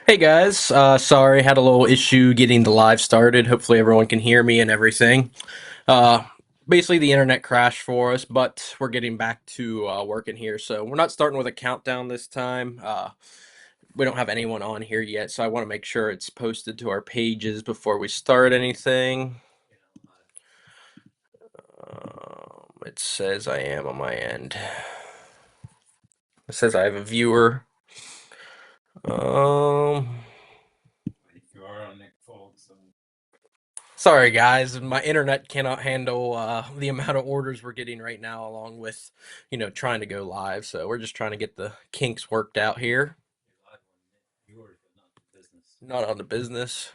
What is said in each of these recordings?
Hey guys, sorry, had a little issue getting the live started. Hopefully everyone can hear me and everything. Uh, Basically the internet crashed for us, but we're getting back to working here. So we're not starting with a countdown this time. We don't have anyone on here yet, so I want to make sure it's posted to our pages before we start anything. It says I am on my end. It says I have a viewer. Um, You are on Nick Fulks. Sorry, guys. My internet cannot handle the amount of orders we're getting right now, along with, trying to go live. So we're just trying to get the kinks worked out here. You're live on yours, but not the business. Not on the business.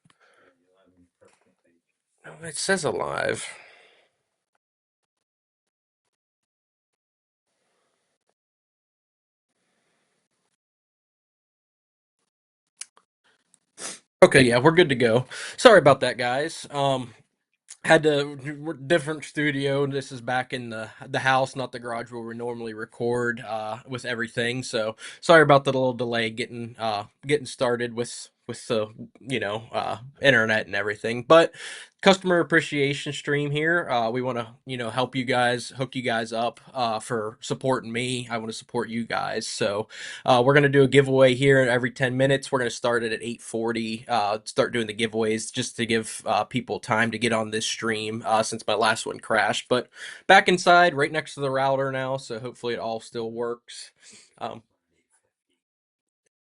Yeah, you're live on your personal page. No, it says alive. Okay, yeah, we're good to go. Sorry about that, guys. Had to different studio. This is back in the house, not the garage where we normally record with everything. So sorry about the little delay getting started with the internet and everything. But customer appreciation stream here. We want to help you guys, hook you guys up for supporting me. I want to support you guys. So we're gonna do a giveaway here every 10 minutes. We're gonna start it at 8:40. Start doing the giveaways just to give people time to get on this stream since my last one crashed. But back inside, right next to the router now, so hopefully it all still works. Um,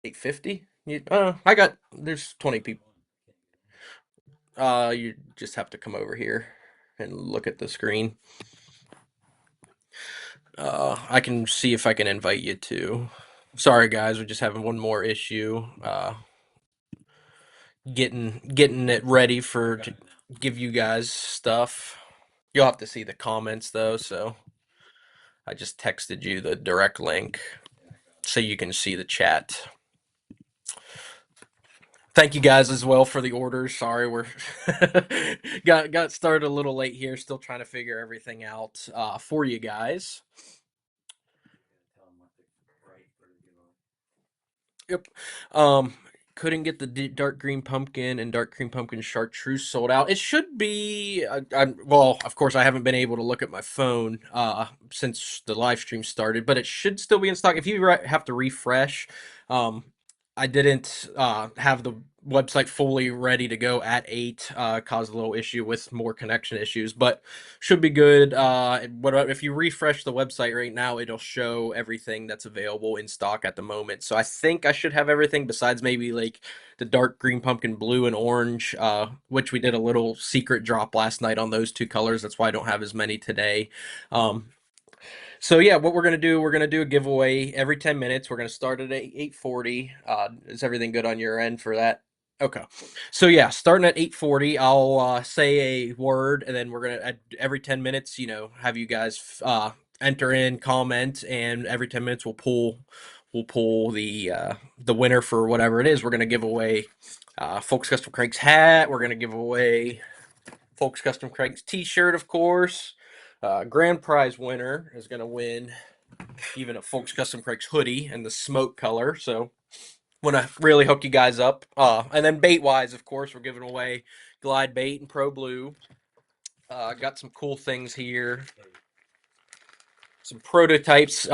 850. I got there's 20 people. You just have to come over here and look at the screen. I can see if I can invite you too. Sorry, guys, we're just having one more issue. Getting it ready for to give you guys stuff. You'll have to see the comments though, so I just texted you the direct link so you can see the chat. Thank you guys as well for the orders. Sorry, we're got started a little late here. Still trying to figure everything out for you guys. Tell them what to write for the giveaway. Yep. Um, couldn't get the dark green pumpkin and dark green pumpkin chartreuse sold out. It should be. Well, of course, I haven't been able to look at my phone since the live stream started, but it should still be in stock. If you have to refresh, um, I didn't have the website fully ready to go at 8. Caused a little issue with more connection issues, but should be good. If you refresh the website right now, it'll show everything that's available in stock at the moment. So I think I should have everything besides maybe like the dark green pumpkin blue and orange, which we did a little secret drop last night on those two colors. That's why I don't have as many today. Um, so yeah, what we're gonna do a giveaway every 10 minutes. We're gonna start at 8:40. Is everything good on your end for that? Okay. So yeah, starting at 8:40, I'll say a word, and then we're gonna at every 10 minutes, have you guys enter in, comment, and every 10 minutes we'll pull the winner for whatever it is. We're gonna give away Folks Custom Craig's hat. We're gonna give away Folks Custom Craig's T-shirt, of course. Grand prize winner is gonna win even a Folks Custom Craig's hoodie in the smoke color. So want to really hook you guys up. And then bait wise, of course, we're giving away Glide Bait and Pro Blue. Got some cool things here. Some prototypes.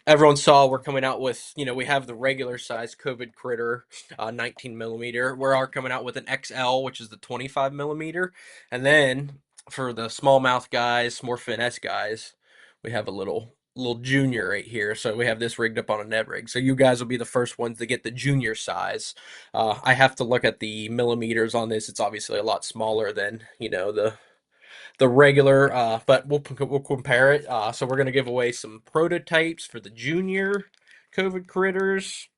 Everyone saw we're coming out with, we have the regular size COVID critter, 19 millimeter. We are coming out with an XL, which is the 25 millimeter. And then for the smallmouth guys, more finesse guys, we have a little junior right here. So we have this rigged up on a Ned rig. So you guys will be the first ones to get the junior size. I have to look at the millimeters on this. It's obviously a lot smaller than, the regular, but we'll compare it. So we're gonna give away some prototypes for the junior COVID critters.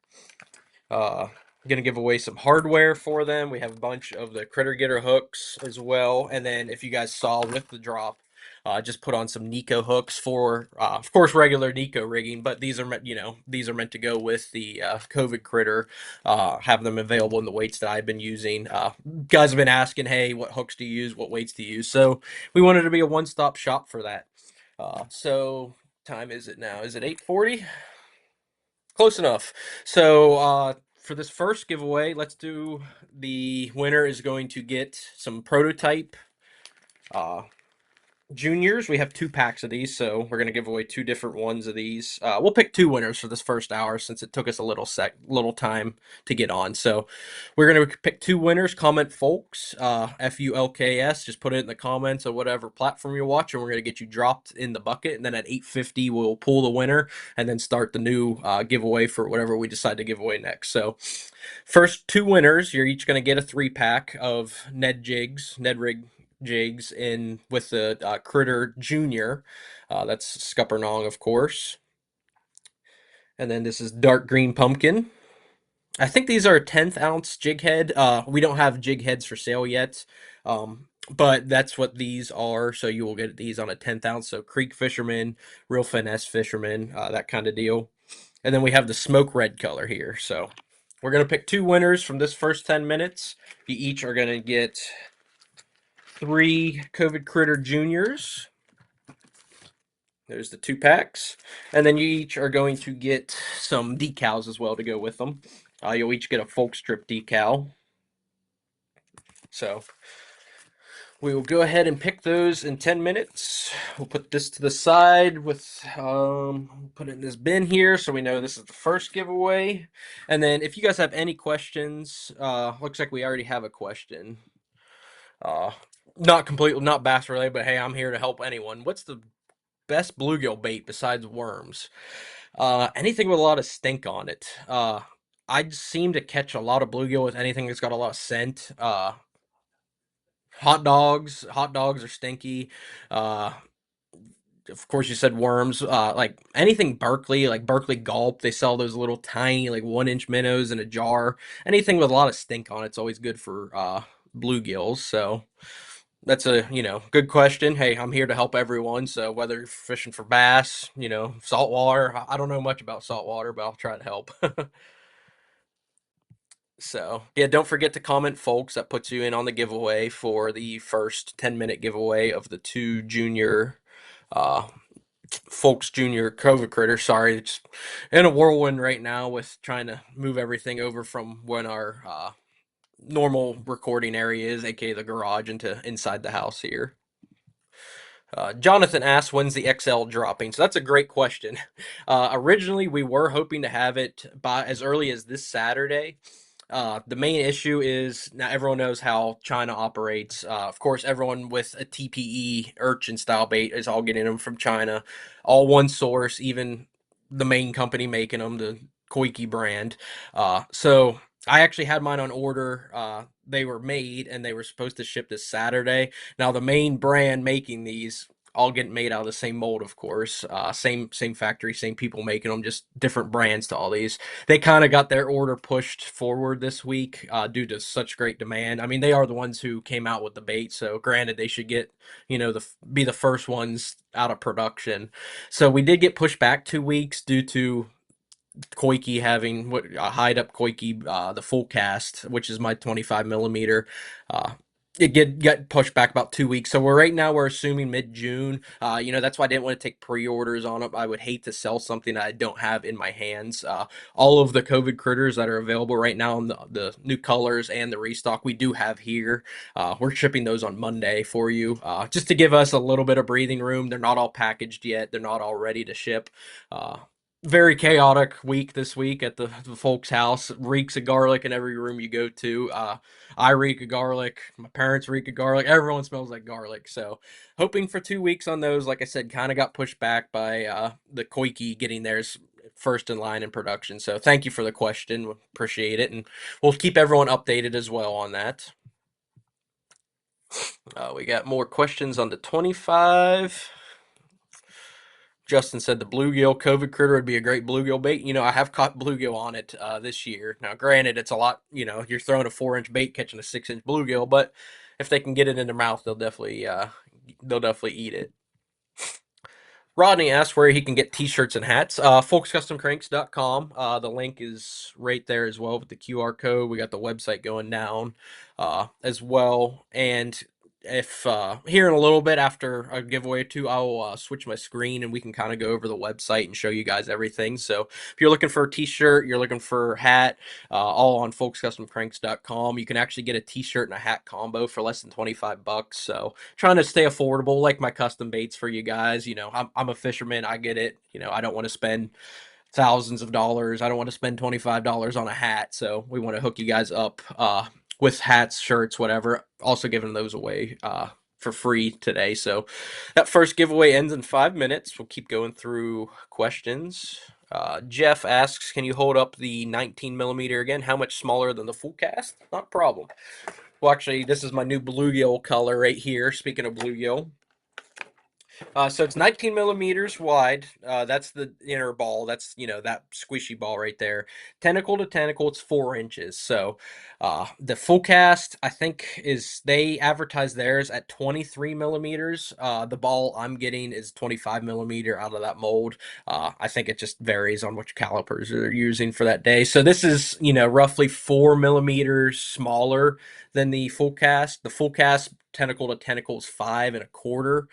Uh, gonna give away some hardware for them. We have a bunch of the critter getter hooks as well, and then if you guys saw with the drop. Just put on some Nico hooks for, of course, regular Nico rigging, but these are meant to go with the COVID critter. Have them available in the weights that I've been using. Guys have been asking, hey, what hooks do you use? What weights do you use? So we wanted to be a one-stop shop for that. So time is it now? Is it 8:40? Close enough. So for this first giveaway, let's do the winner is going to get some prototype uh, juniors. We have 2 packs of these, so we're gonna give away 2 different ones of these. We'll pick 2 winners for this first hour since it took us a little time to get on. So we're gonna pick 2 winners. Comment Fulks, Fulks. Just put it in the comments of whatever platform you're watching. We're gonna get you dropped in the bucket, and then at 8:50 we'll pull the winner and then start the new giveaway for whatever we decide to give away next. So first 2 winners, you're each gonna get a 3 pack of Ned Rig jigs in with the Critter Junior. That's Scuppernong, of course. And then this is Dark Green Pumpkin. I think these are a 10th ounce jig head. We don't have jig heads for sale yet, but that's what these are. So you will get these on a 10th ounce. So Creek Fisherman, Real Finesse Fisherman, that kind of deal. And then we have the smoke red color here. So we're going to pick 2 winners from this first 10 minutes. You each are going to get 3 COVID Critter Juniors. There's the 2 packs. And then you each are going to get some decals as well to go with them. You'll each get a Folk Strip decal. So we will go ahead and pick those in 10 minutes. We'll put this to the side with, put it in this bin here so we know this is the first giveaway. And then if you guys have any questions, looks like we already have a question. Uh, not bass related, but hey, I'm here to help anyone. What's the best bluegill bait besides worms? Anything with a lot of stink on it. I seem to catch a lot of bluegill with anything that's got a lot of scent. Hot dogs are stinky. Uh, of course, you said worms. Like anything Berkeley, like Berkeley Gulp, they sell those little tiny, like 1 inch minnows in a jar. Anything with a lot of stink on it's always good for bluegills. So that's a good question. Hey, I'm here to help everyone. So whether you're fishing for bass, saltwater, I don't know much about saltwater, but I'll try to help. So yeah, don't forget to comment, folks. That puts you in on the giveaway for the first 10-minute giveaway of the 2 junior uh, Folks Junior COVID Critter. Sorry, it's in a whirlwind right now with trying to move everything over from when our normal recording area is, aka the garage, into inside the house here. Jonathan asks, when's the XL dropping? So that's a great question. Originally, we were hoping to have it by as early as this Saturday. The main issue is now everyone knows how China operates. Of course, everyone with a TPE urchin style bait is all getting them from China, all one source, even the main company making them, the Koike brand. So I actually had mine on order. They were made and they were supposed to ship this Saturday. Now the main brand making these all get made out of the same mold, of course. Same factory, same people making them, just different brands to all these. They kind of got their order pushed forward this week due to such great demand. I mean, they are the ones who came out with the bait, so granted they should get be the first ones out of production. So we did get pushed back 2 weeks due to Koike having what hide up Koike, the full cast, which is my 25 millimeter. It got pushed back about 2 weeks, so we're assuming mid June. That's why I didn't want to take pre-orders on it. I would hate to sell something that I don't have in my hands. All of the COVID critters that are available right now, and the new colors and the restock we do have here. We're shipping those on Monday for you, just to give us a little bit of breathing room. They're not all packaged yet. They're not all ready to ship. Very chaotic week this week at the folks' house. Reeks of garlic in every room you go to. I reek of garlic. My parents reek of garlic. Everyone smells like garlic. So, hoping for 2 weeks on those. Like I said, kind of got pushed back by the Koike getting theirs first in line in production. So, thank you for the question. Appreciate it, and we'll keep everyone updated as well on that. We got more questions on the 25. Justin said the bluegill COVID critter would be a great bluegill bait. I have caught bluegill on it this year. Now, granted, it's a lot. You're throwing a 4 inch bait, catching a 6 inch bluegill, but if they can get it in their mouth, they'll definitely eat it. Rodney asked where he can get t-shirts and hats. Folkscustomcranks.com. The link is right there as well with the QR code. We got the website going down as well. And if here in a little bit after a giveaway or two, I'll switch my screen and we can kind of go over the website and show you guys everything. So if you're looking for a t-shirt, you're looking for a hat, all on folkscustomcranks.com. You can actually get a t-shirt and a hat combo for less than 25 bucks. So trying to stay affordable, like my custom baits for you guys. You know, I'm a fisherman. I get it. You know, I don't want to spend thousands of dollars. I don't want to spend $25 on a hat. So we want to hook you guys up with hats, shirts, whatever. Also giving those away for free today. So that first giveaway ends in 5 minutes. We'll keep going through questions. Jeff asks, can you hold up the 19 millimeter again? How much smaller than the full cast? Not a problem. Well, actually, this is my new bluegill color right here. Speaking of bluegill, so it's 19 millimeters wide. That's the inner ball. That's, you know, that squishy ball right there. Tentacle to tentacle, it's 4 inches. So the full cast, I think, is they advertise theirs at 23 millimeters. The ball I'm getting is 25 millimeter out of that mold. I think it just varies on which calipers they're using for that day. So this is, you know, roughly 4 millimeters smaller than the full cast. The full cast tentacle to tentacle is 5 1/4.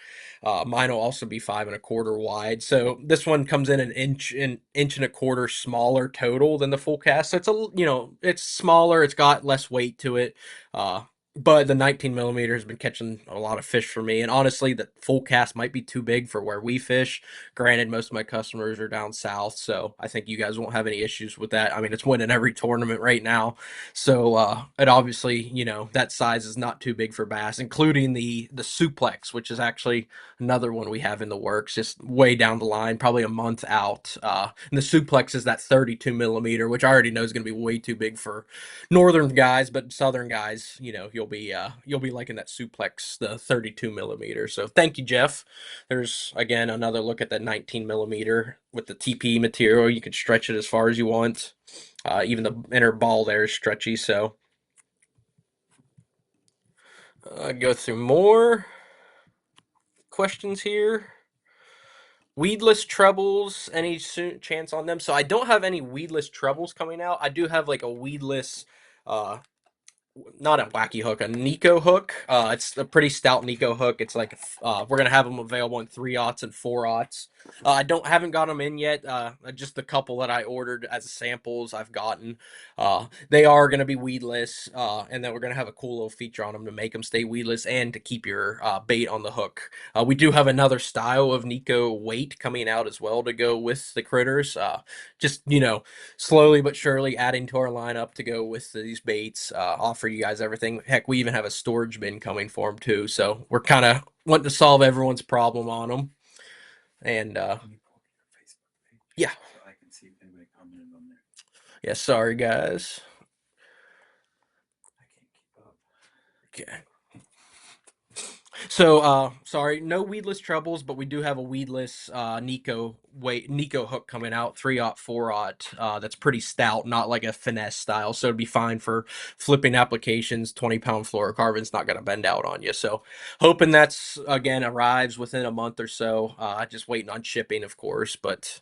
Mine will also be 5 1/4 wide. So this one comes in an inch and a quarter smaller total than the full cast. So it's a, you know, it's smaller. It's got less weight to it. Uh, but the 19 millimeter has been catching a lot of fish for me. And honestly, the full cast might be too big for where we fish. Granted, most of my customers are down south, so I think you guys won't have any issues with that. I mean, it's winning every tournament right now. So it obviously, you know, that size is not too big for bass, including the suplex, which is actually another one we have in the works, just way down the line, probably a month out. And the suplex is that 32 millimeter, which I already know is going to be way too big for northern guys, but southern guys, you know, you'll be liking that suplex, the 32 millimeter. So thank you, Jeff. There's again another look at that 19 millimeter with the TP material. You can stretch it as far as you want. Even the inner ball there is stretchy. So go through more questions here. Weedless trebles, any chance on them? So I don't have any weedless trebles coming out. I do have like a weedless, uh, not a wacky hook, a Nico hook. It's a pretty stout Nico hook. It's like we're gonna have them available in 3/0 and 4/0. I don't haven't got them in yet. Just the couple that I ordered as samples I've gotten. They are gonna be weedless, and then we're gonna have a cool little feature on them to make them stay weedless and to keep your bait on the hook. We do have another style of Nico weight coming out as well to go with the critters. Just, you know, slowly but surely adding to our lineup to go with these baits. Offer you guys everything. Heck, we even have a storage bin coming for them too. So we're kind of wanting to solve everyone's problem on them. And Can you pull up your Facebook page yeah, so I can see if anybody commented on there? yeah. Sorry, guys. I can't keep up. Okay. So, sorry, no weedless trebles, but we do have a weedless Nico hook coming out, 3/0, 4/0. That's pretty stout, not like a finesse style. So it'd be fine for flipping applications. 20-pound fluorocarbon's not gonna bend out on you. So hoping that's again arrives within a month or so. Just waiting on shipping, of course. But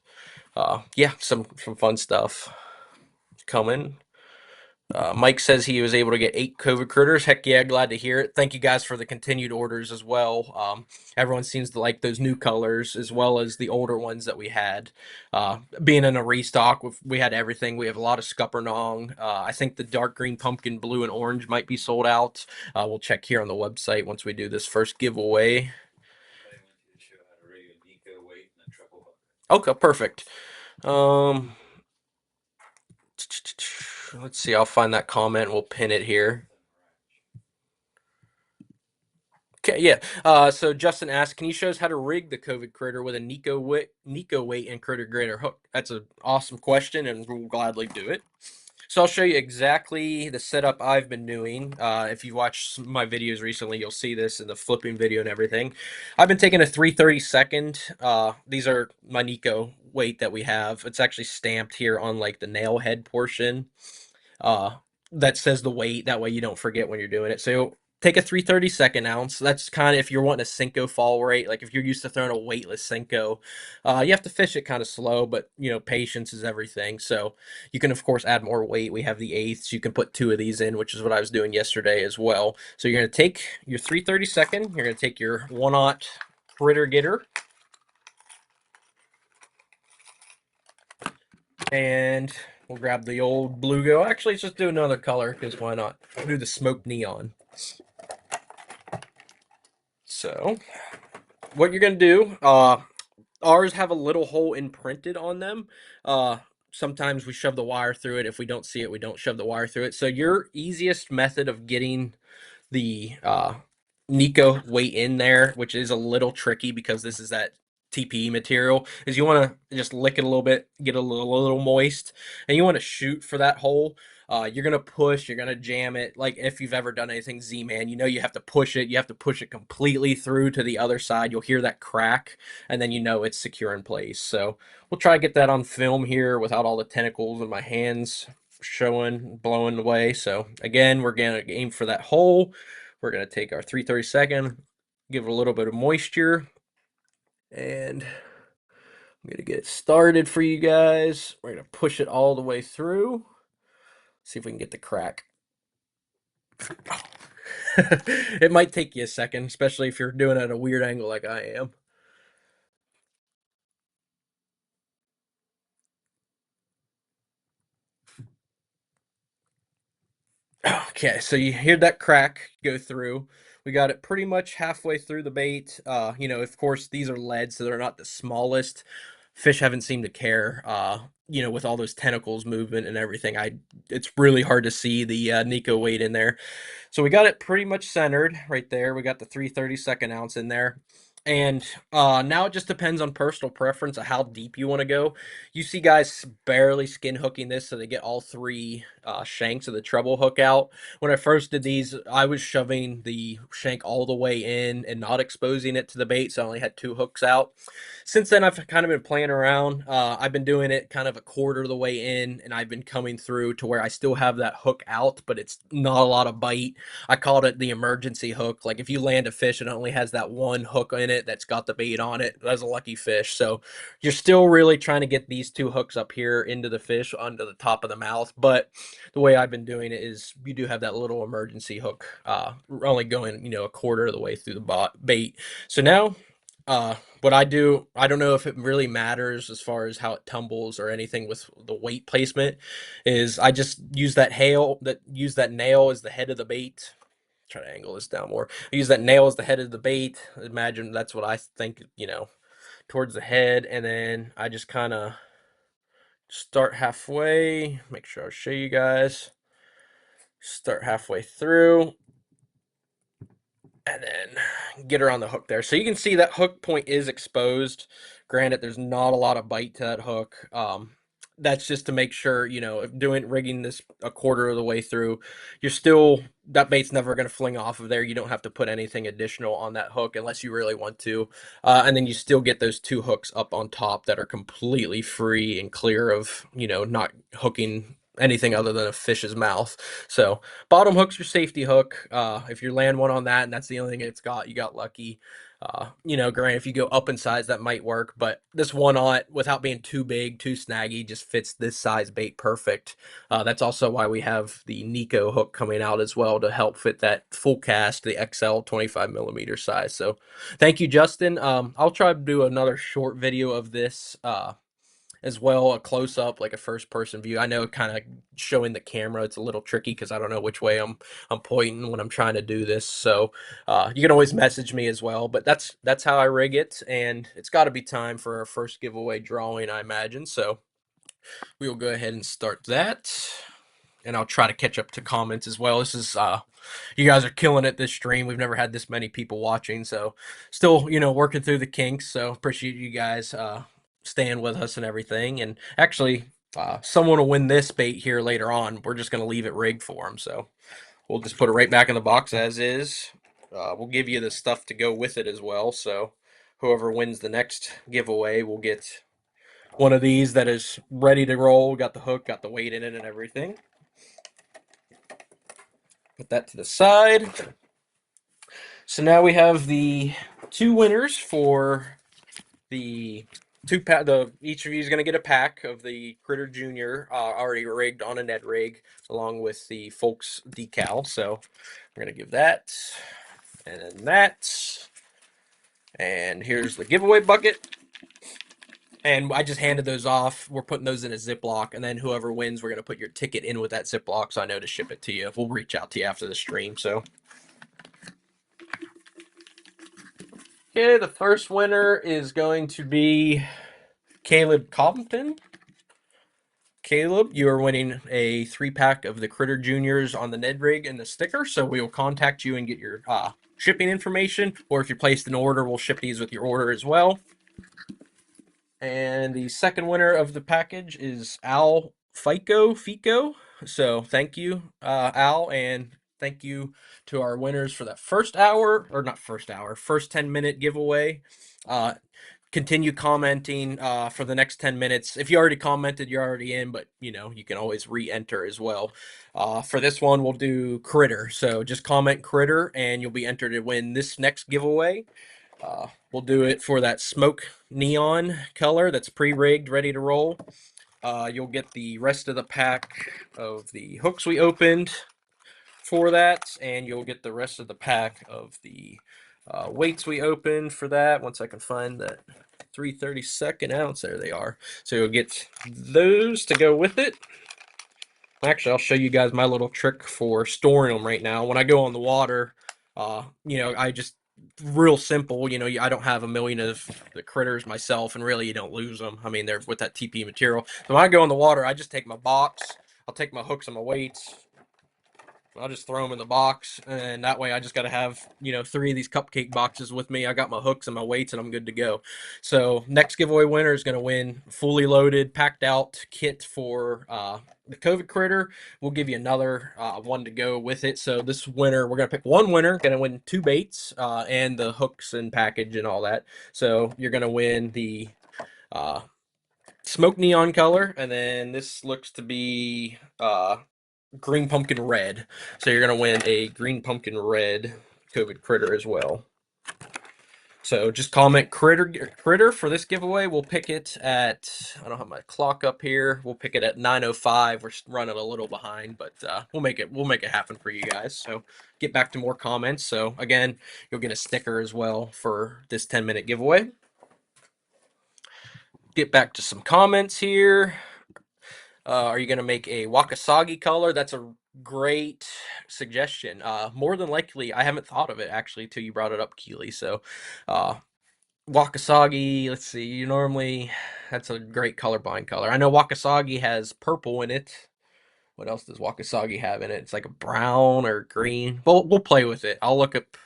yeah, some fun stuff coming. Mike says he was able to get 8 COVID critters. Heck yeah, glad to hear it. Thank you guys for the continued orders as well. Everyone seems to like those new colors as well as the older ones that we had. Being in a restock, we had everything. We have a lot of scuppernong. I think the dark green, pumpkin, blue, and orange might be sold out. We'll check here on the website once we do this first giveaway. Somebody wants you to show how to rig a Nico weight and a treble hook. Okay, perfect. Um, let's see. I'll find that comment. We'll pin it here. Okay, yeah. So Justin asked, can you show us how to rig the COVID critter with a Nico weight and critter grader hook? That's an awesome question, and we'll gladly do it. So I'll show you exactly the setup I've been doing. If you've watched my videos recently, you'll see this in the flipping video and everything. I've been taking a 3/32. These are my Nico weight that we have. It's actually stamped here on like the nail head portion. Uh, that says the weight. That way you don't forget when you're doing it. So take a 3/32 ounce. That's kind of if you're wanting a Senko fall rate, like if you're used to throwing a weightless Senko, you have to fish it kind of slow, but patience is everything. So you can of course add more weight. We have the eighths. You can put two of these in, which is what I was doing yesterday as well. So you're gonna take your 3/32. You're gonna take your 1/0 critter getter, and we'll grab the old bluegill. Actually, let's just do another color because why not? We'll do the smoked neon. So what you're gonna do, ours have a little hole imprinted on them. Uh, Sometimes we shove the wire through it. If we don't see it, we don't shove the wire through it. So your easiest method of getting the Nico weight in there, which is a little tricky because this is that TPE material, is you want to just lick it a little bit, get a little moist, and you want to shoot for that hole. You're gonna push, you're gonna jam it. Like if you've ever done anything Z-Man, you have to push it. You have to push it completely through to the other side. You'll hear that crack, and then it's secure in place. So we'll try to get that on film here without all the tentacles in my hands showing, blowing away. So again, we're gonna aim for that hole. We're gonna take our 3/32, give it a little bit of moisture, and I'm gonna get it started for you guys. We're gonna push it all the way through. See if we can get the crack. It might take you a second, especially if you're doing it at a weird angle like I am. Okay, so you hear that crack go through. We got it pretty much halfway through the bait. Of course, these are lead, so they're not the smallest. Fish haven't seemed to care. With all those tentacles movement and everything, it's really hard to see the Nico weight in there. So we got it pretty much centered right there. We got the 3/32 ounce in there. And now it just depends on personal preference of how deep you want to go. You see guys barely skin hooking this so they get all three shanks of the treble hook out. When I first did these, I was shoving the shank all the way in and not exposing it to the bait, so I only had two hooks out. Since then, I've kind of been playing around. I've been doing it kind of a quarter of the way in, and I've been coming through to where I still have that hook out, but it's not a lot of bite. I called it the emergency hook. Like if you land a fish and it only has that one hook in it that's got the bait on it, that's a lucky fish. So you're still really trying to get these two hooks up here into the fish under the top of the mouth. But the way I've been doing it is you do have that little emergency hook, only going a quarter of the way through the bait. So now what I do, I don't know if it really matters as far as how it tumbles or anything with the weight placement, is I just use that nail as the head of the bait. Try to angle this down more. I use that nail as the head of the bait. Imagine that's what I think, towards the head, and then I just kind of start halfway. Make sure I show you guys. Start halfway through, and then get her on the hook there. So you can see that hook point is exposed. Granted, there's not a lot of bite to that hook. That's just to make sure, if rigging this a quarter of the way through, that bait's never going to fling off of there. You don't have to put anything additional on that hook unless you really want to. And then you still get those two hooks up on top that are completely free and clear of, not hooking anything other than a fish's mouth. So bottom hook's your safety hook. If you land one on that and that's the only thing it's got, you got lucky. Granted, if you go up in size, that might work, but this one on without being too big, too snaggy, just fits this size bait perfect. That's also why we have the Nico hook coming out as well to help fit that full cast, the XL 25 millimeter size. So thank you, Justin. I'll try to do another short video of this. As well, a close up, like a first person view. I know kind of showing the camera, it's a little tricky because I don't know which way I'm pointing when I'm trying to do this. So you can always message me as well. But that's how I rig it, and it's got to be time for our first giveaway drawing, I imagine. So we will go ahead and start that, and I'll try to catch up to comments as well. This is you guys are killing it this stream. We've never had this many people watching, so still working through the kinks. So appreciate you guys staying with us and everything. And actually, someone will win this bait here later on. We're just gonna leave it rigged for them, so we'll just put it right back in the box as is. We'll give you the stuff to go with it as well. So whoever wins the next giveaway will get one of these that is ready to roll. Got the hook, got the weight in it, and everything. Put that to the side. So now we have the two winners for the two pack. The each of you is going to get a pack of the Critter Junior, already rigged on a Ned rig, along with the Fulks decal. So we're going to give that, and then that, and here's the giveaway bucket. And I just handed those off. We're putting those in a Ziploc, and then whoever wins, we're going to put your ticket in with that Ziploc so I know to ship it to you. We'll reach out to you after the stream. So, okay, the first winner is going to be Caleb Compton. Caleb, you are winning a 3-pack of the Critter Juniors on the Ned Rig and the sticker. So we will contact you and get your shipping information, or if you placed an order, we'll ship these with your order as well. And the second winner of the package is Al Fico. So thank you, Al, and thank you to our winners for that first hour, or not first hour, first 10-minute giveaway. Uh, Continue commenting for the next 10 minutes. If you already commented, you're already in, but you can always re-enter as well. For this one, we'll do Critter. So just comment Critter, and you'll be entered to win this next giveaway. We'll do it for that smoke neon color that's pre-rigged, ready to roll. You'll get the rest of the pack of the hooks we opened for that, and you'll get the rest of the pack of the weights we opened for that. Once I can find that 3/32 ounce, there they are. So you'll get those to go with it. Actually, I'll show you guys my little trick for storing them right now. When I go on the water, I just real simple. I don't have a million of the critters myself, and really, you don't lose them. I mean, they're with that TP material. So when I go in the water, I just take my box. I'll take my hooks and my weights. I'll just throw them in the box, and that way I just got to have 3 of these cupcake boxes with me. I got my hooks and my weights, and I'm good to go. So next giveaway winner is going to win fully loaded, packed out kit for the COVID critter. We'll give you another one to go with it. So this winner, we're going to pick one winner, going to win 2 baits and the hooks and package and all that. So you're going to win the uh, smoke neon color, and then this looks to be green pumpkin red. So you're gonna win a green pumpkin red COVID critter as well. So just comment critter for this giveaway. We'll pick it at, I don't have my clock up here. We'll pick it at 9:05. We're running a little behind, but we'll make it happen for you guys. So get back to more comments. So again, you'll get a sticker as well for this 10-minute giveaway. Get back to some comments here. Are you going to make a Wakasagi color? That's a great suggestion. More than likely, I haven't thought of it actually till you brought it up, Keely. So, uh, Wakasagi, let's see, that's a great colorblind color. I know Wakasagi has purple in it. What else does Wakasagi have in it? It's like a brown or green. We'll play with it. I'll look up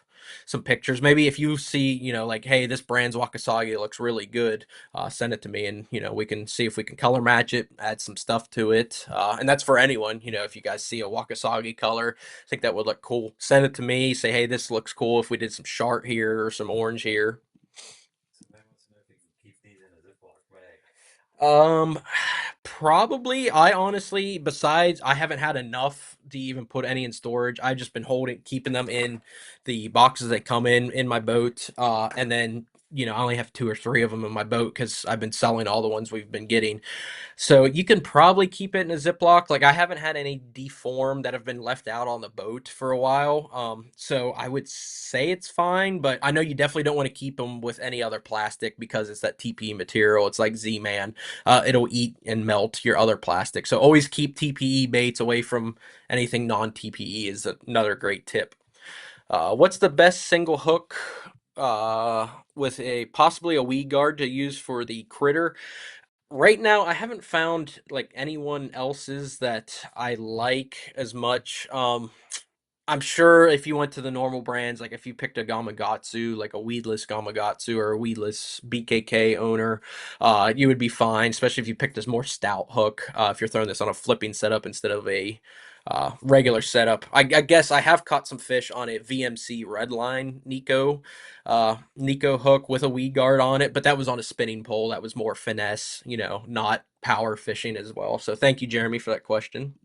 some pictures. Maybe if you see, like, hey, this brand's Wakasagi looks really good, send it to me, and we can see if we can color match it, add some stuff to it. And that's for anyone. If you guys see a Wakasagi color, I think that would look cool. Send it to me. Say, hey, this looks cool. If we did some Shart here or some orange here. Somebody wants to know if you can keep these in a Ziploc bag. Um, Probably. I honestly, besides, I haven't had enough to even put any in storage. I've just been keeping them in the boxes that come in my boat. And then, I only have 2 or 3 of them in my boat because I've been selling all the ones we've been getting. So you can probably keep it in a Ziploc. Like I haven't had any deform that have been left out on the boat for a while. So I would say it's fine, but I know you definitely don't want to keep them with any other plastic because it's that TPE material. It's like Z-Man. It'll eat and melt your other plastic. So always keep TPE baits away from anything non-TPE is another great tip. What's the best single hook with a possibly a weed guard to use for the critter? Right now, I haven't found like anyone else's that I like as much. I'm sure if you went to the normal brands, like if you picked a Gamakatsu, like a weedless Gamakatsu or a weedless BKK owner, you would be fine, especially if you picked this more stout hook. If you're throwing this on a flipping setup instead of a regular setup. I guess I have caught some fish on a VMC Redline Nico hook with a weed guard on it, but that was on a spinning pole. That was more finesse, not power fishing as well. So thank you, Jeremy, for that question.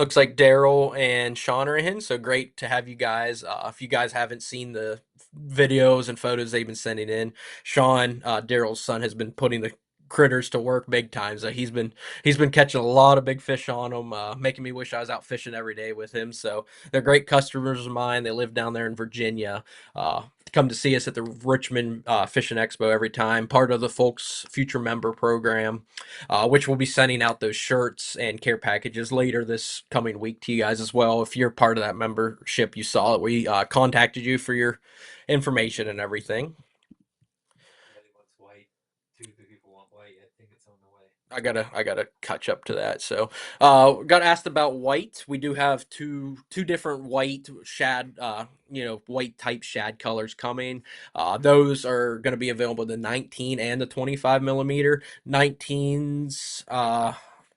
Looks like Daryl and Sean are in, so great to have you guys. If you guys haven't seen the videos and photos they've been sending in, Sean, Daryl's son, has been putting the critters to work big time. So he's been catching a lot of big fish on them, making me wish I was out fishing every day with him. So they're great customers of mine. They live down there in Virginia. Come to see us at the Richmond Fishing Expo every time. Part of the Fulks Future Member Program, which we'll be sending out those shirts and care packages later this coming week to you guys as well. If you're part of that membership, you saw it. We contacted you for your information and everything. Everybody wants white. Two people want white. I think it's on the way. I gotta catch up to that. So, got asked about white. We do have two different white shad, white type shad colors coming. Those are going to be available the 19 and the 25 millimeter. 19s.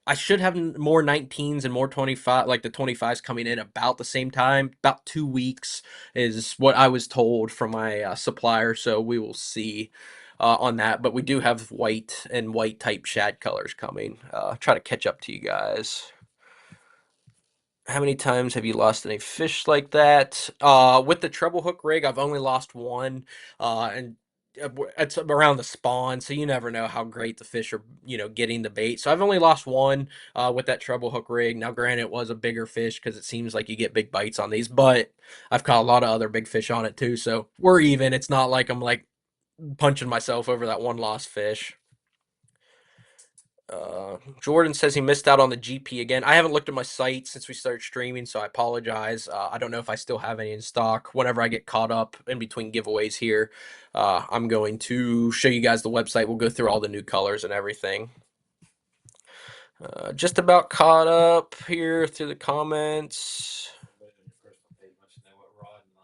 I should have more 19s and more 25, like the 25s coming in about the same time. About 2 weeks is what I was told from my supplier. So we will see on that, but we do have white and white type shad colors coming. Try to catch up to you guys. How many times have you lost any fish like that? With the treble hook rig, I've only lost one, and it's around the spawn, so you never know how great the fish are, getting the bait. So I've only lost one with that treble hook rig. Now, granted, it was a bigger fish because it seems like you get big bites on these, but I've caught a lot of other big fish on it too. So we're even. It's not like I'm like punching myself over that one lost fish. Jordan says he missed out on the GP again. I haven't looked at my site since we started streaming, so I apologize. I don't know if I still have any in stock. Whenever I get caught up in between giveaways here, I'm going to show you guys the website. We'll go through all the new colors and everything. Just about caught up here through the comments. Everybody on your personal page wants to know what rod and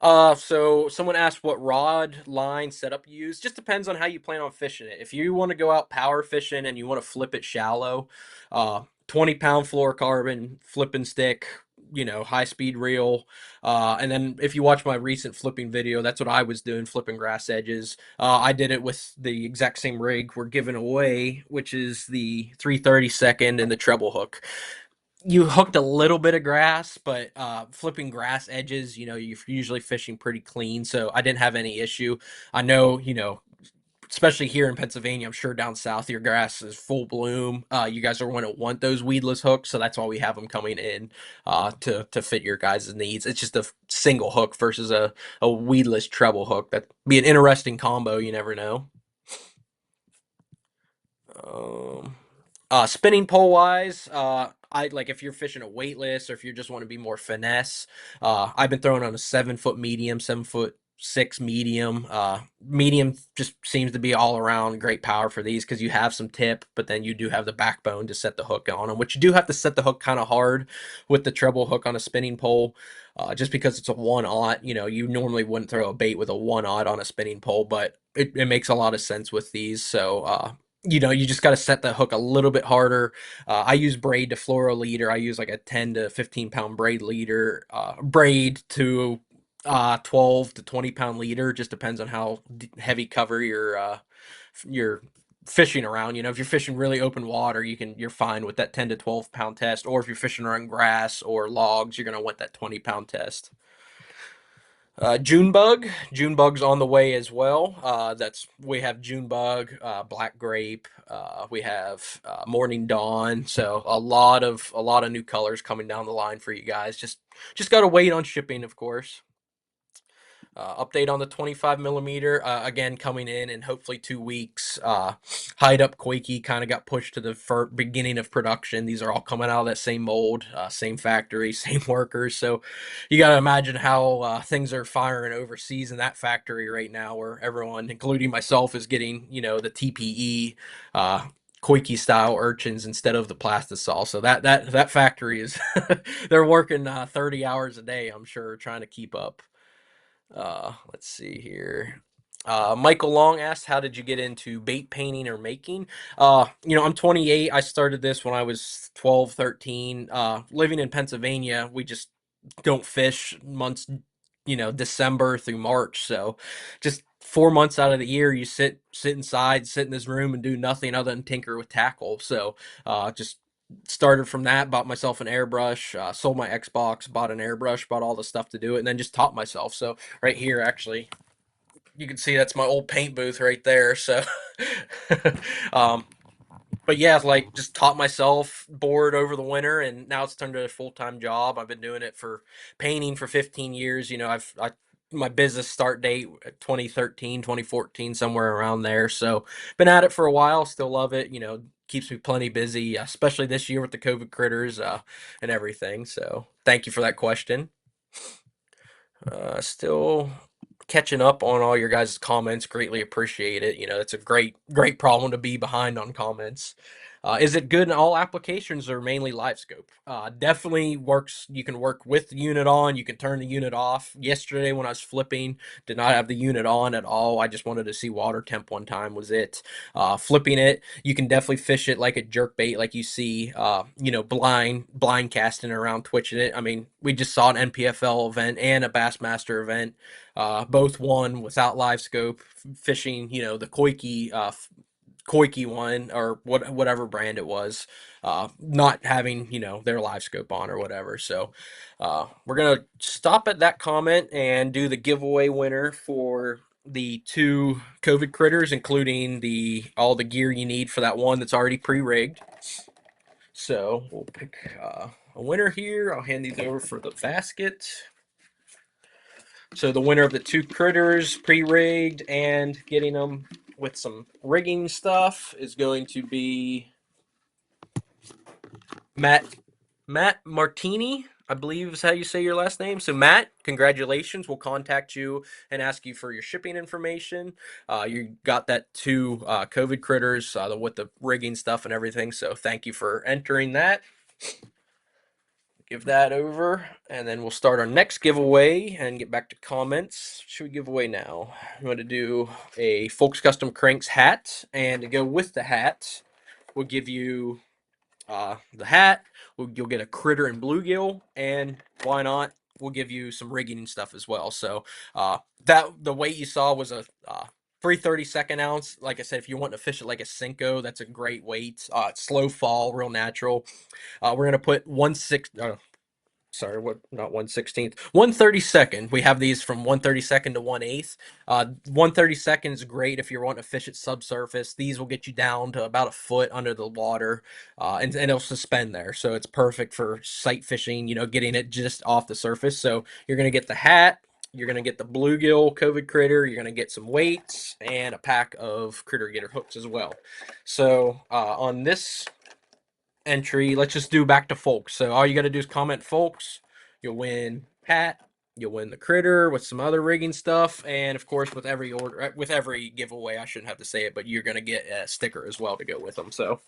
line. So someone asked what rod, line, setup you use. Just depends on how you plan on fishing it. If you want to go out power fishing and you want to flip it shallow, 20-pound fluorocarbon flipping stick, high speed reel. And then if you watch my recent flipping video, that's what I was doing, flipping grass edges. I did it with the exact same rig we're giving away, which is the 332nd and the treble hook. You hooked a little bit of grass, but flipping grass edges, you're usually fishing pretty clean. So I didn't have any issue. I know, especially here in Pennsylvania, I'm sure down south your grass is full bloom. You guys are going to want those weedless hooks, so that's why we have them coming in to fit your guys' needs. It's just a single hook versus a weedless treble hook. That'd be an interesting combo. You never know. Um, Spinning pole wise, I like if you're fishing a weightless or if you just want to be more finesse. I've been throwing on a 7 foot medium, 7 foot 6 medium. Medium just seems to be all around great power for these because you have some tip, but then you do have the backbone to set the hook on them, which you do have to set the hook kind of hard with the treble hook on a spinning pole. Just because it's a 1/0, you normally wouldn't throw a bait with a 1/0 on a spinning pole, but it makes a lot of sense with these. So, you just got to set the hook a little bit harder. I use braid to fluoro leader. I use like a 10 to 15 pound braid leader, braid to 12 to 20 pound leader. Just depends on how heavy cover you're fishing around. If you're fishing really open water, you're fine with that 10 to 12 pound test. Or if you're fishing around grass or logs, you're gonna want that 20 pound test. Junebug's on the way as well. We have Junebug, Black Grape. We have Morning Dawn. So a lot of new colors coming down the line for you guys. Just gotta wait on shipping, of course. Update on the 25 millimeter again coming in hopefully 2 weeks. Hide Up Quakey kind of got pushed to the beginning of production. These are all coming out of that same mold, same factory, same workers. So you got to imagine how things are firing overseas in that factory right now, where everyone, including myself, is getting the TPE. Koike style urchins instead of the plastisol. So that factory is they're working 30 hours a day, I'm sure, trying to keep up. Let's see here. Michael Long asked, "How did you get into bait painting or making?" I'm 28. I started this when I was 12, 13. Living in Pennsylvania, we just don't fish months, December through March. So just 4 months out of the year, you sit inside, sit in this room and do nothing other than tinker with tackle. So just started from that, bought myself an airbrush, sold my Xbox, bought an airbrush, bought all the stuff to do it, and then just taught myself. So right here, actually, you can see that's my old paint booth right there. So, um, but yeah, like just taught myself, bored over the winter, and now it's turned into a full time job. I've been doing it for painting for 15 years. You know, my business start date 2013, 2014, somewhere around there. So been at it for a while. Still love it. You know, keeps me plenty busy, especially this year with the COVID critters and everything. So thank you for that question. Still catching up on all your guys' comments. Greatly appreciate it. You know, it's a great problem to be behind on comments. Is it good in all applications or mainly live scope? Definitely works. You can work with the unit on. You can turn the unit off. Yesterday when I was flipping, did not have the unit on at all. I just wanted to see water temp one time was it. Flipping it, you can definitely fish it like a jerk bait, like you see. You know, blind casting around, twitching it. I mean, we just saw an NPFL event and a Bassmaster event. Both won without live scope fishing. You know, the Koiki one or whatever brand it was, not having their live scope on or whatever. So we're gonna stop at that comment and do the giveaway winner for the two COVID critters, including the all the gear you need for that one that's already pre-rigged. So we'll pick a winner here. I'll hand these over for the basket. So the winner of the two critters, pre-rigged and getting them with some rigging stuff, is going to be Matt Matt Martini, I believe is how you say your last name. So Matt, congratulations. We'll contact you and ask you for your shipping information. You got that two COVID critters with the rigging stuff and everything. So thank you for entering that. Give that over, and then we'll start our next giveaway and get back to comments. Should we give away now? I'm going to do a Folks Custom Cranks hat, and to go with the hat, we'll give you the hat. You'll get a critter and bluegill, and why not? We'll give you some rigging and stuff as well. So that the weight you saw was a 3/32 ounce. Like I said, if you want to fish it like a Senko, that's a great weight. Slow fall, real natural. We're gonna put 1/6. Sorry, what? Not 1/16, 1/32. We have these from 1/32 to 1/8. 1/32 is great if you're wanting to fish at subsurface. These will get you down to about a foot under the water, and it'll suspend there. So it's perfect for sight fishing. You know, getting it just off the surface. So you're gonna get the hat. You're gonna get the bluegill COVID critter. You're gonna get some weights and a pack of critter getter hooks as well. So on this entry. Let's just do back to Folks. So all you got to do is comment Folks. You'll win Pat. You'll win the critter with some other rigging stuff, and of course, with every order, with every giveaway, I shouldn't have to say it, but you're gonna get a sticker as well to go with them. So